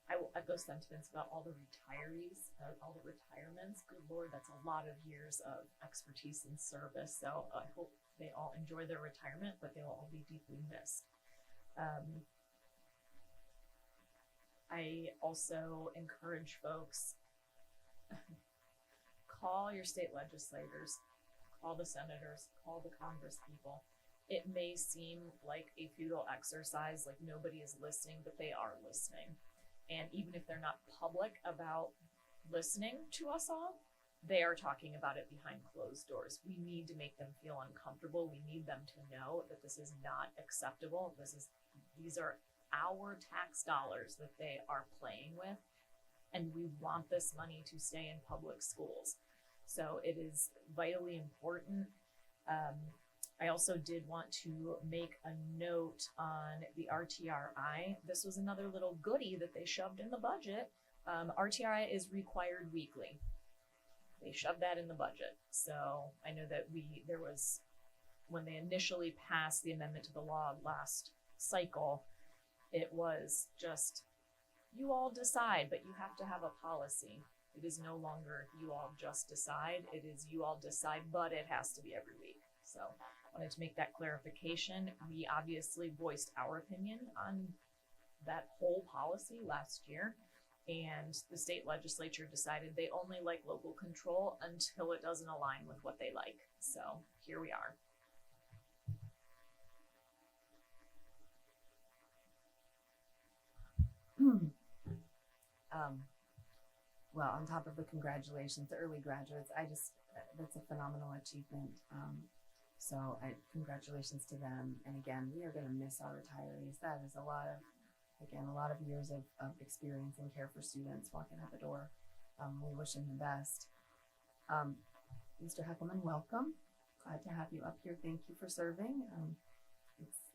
I will echo sentiments about all the retirees, all the retirements. Good Lord, that's a lot of years of expertise and service. So I hope they all enjoy their retirement, but they will all be deeply missed. I also encourage folks call your state legislators, call the senators, call the Congress people. It may seem like a futile exercise, like nobody is listening, but they are listening. And even if they're not public about listening to us all, they are talking about it behind closed doors. We need to make them feel uncomfortable. We need them to know that this is not acceptable. These are our tax dollars that they are playing with, and we want this money to stay in public schools. So it is vitally important. I also did want to make a note on the RTRI. This was another little goodie that they shoved in the budget. RTRI is required weekly. They shoved that in the budget. So I know that there was, when they initially passed the amendment to the law last cycle, it was just, you all decide, but you have to have a policy. It is no longer you all just decide. It is you all decide, but it has to be every week. So I wanted to make that clarification. We obviously voiced our opinion on that whole policy last year, and the state legislature decided they only like local control until it doesn't align with what they like. So here we are. Well, on top of the congratulations to early graduates, that's a phenomenal achievement. Congratulations to them. And again, we are going to miss our retirees. That is a lot of years of experience and care for students walking out the door. We wish them the best. Mr. Heckelman, welcome. Glad to have you up here. Thank you for serving.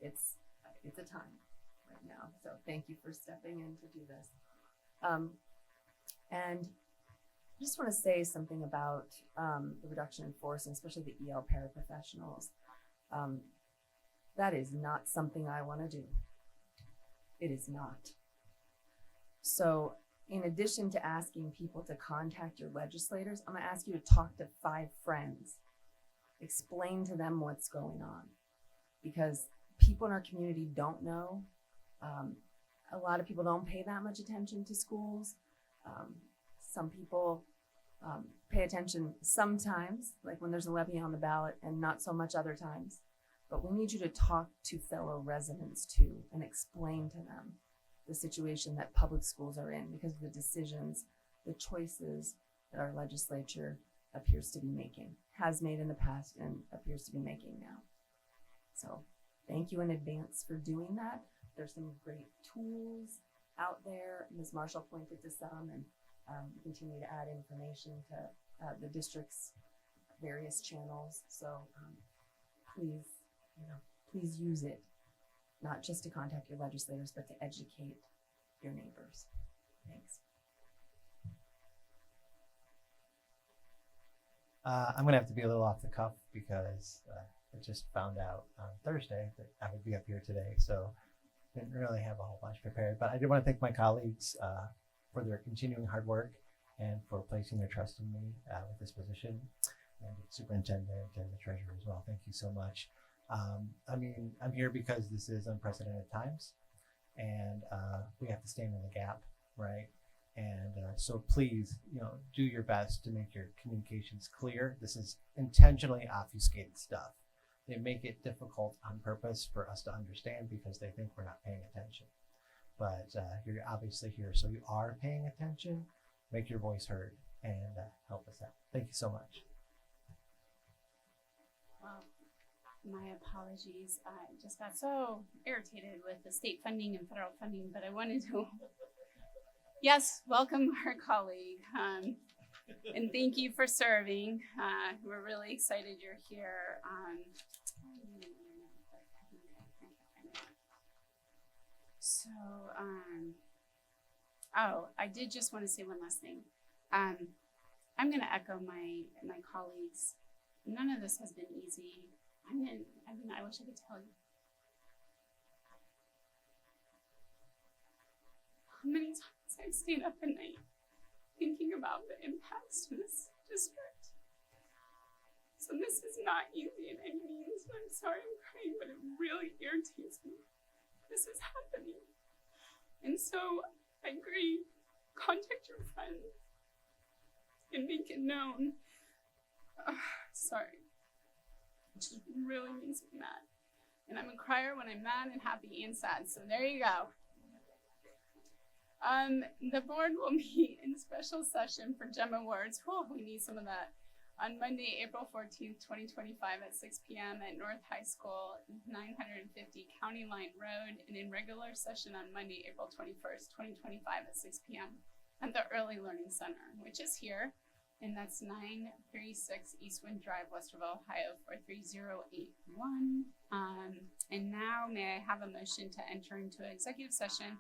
It's a time right now. So thank you for stepping in to do this. And I just want to say something about the reduction in force, and especially the EL paraprofessionals. That is not something I want to do. It is not. So in addition to asking people to contact your legislators, I'm going to ask you to talk to 5 friends. Explain to them what's going on. Because people in our community don't know. A lot of people don't pay that much attention to schools. Some people pay attention sometimes, like when there's a levy on the ballot, and not so much other times. But we need you to talk to fellow residents too and explain to them the situation that public schools are in because of the decisions, the choices that our legislature appears to be making, has made in the past and appears to be making now. So thank you in advance for doing that. There's some great tools out there. Ms. Marshall pointed to some, and we continue to add information to the district's various channels. So please use it, not just to contact your legislators, but to educate your neighbors. Thanks. I'm gonna have to be a little off the cuff because I just found out on Thursday that I would be up here today, so didn't really have a whole bunch prepared. But I did want to thank my colleagues for their continuing hard work and for placing their trust in me with this position, and the superintendent and the treasurer as well. Thank you so much. I'm here because this is unprecedented times, and we have to stand in the gap, right? And so please, do your best to make your communications clear. This is intentionally obfuscated stuff. They make it difficult on purpose for us to understand because they think we're not paying attention. But you're obviously here, so you are paying attention. Make your voice heard and help us out. Thank you so much. Well, my apologies. I just got so irritated with the state funding and federal funding, but I wanted to, yes, welcome our colleague. And thank you for serving. We're really excited you're here. I did just want to say one last thing. I'm going to echo my colleagues. None of this has been easy. I wish I could tell you how many times I've stayed up at night thinking about the impacts to this district. So this is not easy in any means. I'm sorry I'm crying, but it really irritates me. This is happening. And so I agree, contact your friends and make it known Sorry. It just really makes me mad. And I'm a crier when I'm mad and happy and sad. So there you go. The board will meet in special session for GEM Awards. Whew, we need some of that. On Monday, April 14th, 2025 at 6 p.m. at North High School, 950 County Line Road, and in regular session on Monday, April 21st, 2025 at 6 p.m. at the Early Learning Center, which is here, and that's 936 Eastwind Drive, Westerville, Ohio, 43081. And now may I have a motion to enter into executive session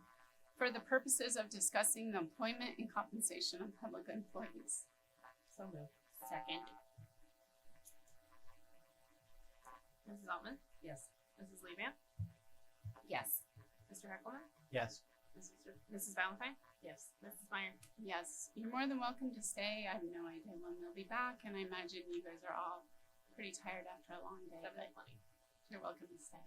for the purposes of discussing the employment and compensation of public employees. So moved. Second. Mrs. Altman? Yes. Mrs. Levan? Yes. Mr. Heckelman? Yes. Mrs. Valentine? Yes. Mrs. Meyer? Yes, you're more than welcome to stay. I have no idea when they'll be back, and I imagine you guys are all pretty tired after a long day, but 7:20. you're welcome to stay.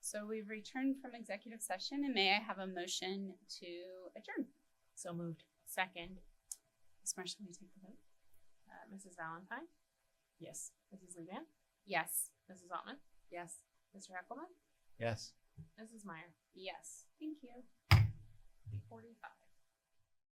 So we've returned from executive session, and may I have a motion to adjourn? So moved. Second. Ms. Marshall, will you take the vote? Mrs. Valentine? Yes. Mrs. Levan? Yes. Mrs. Altman? Yes. Mr. Heckelman? Yes. Mrs. Meyer? Yes. Thank you. 45.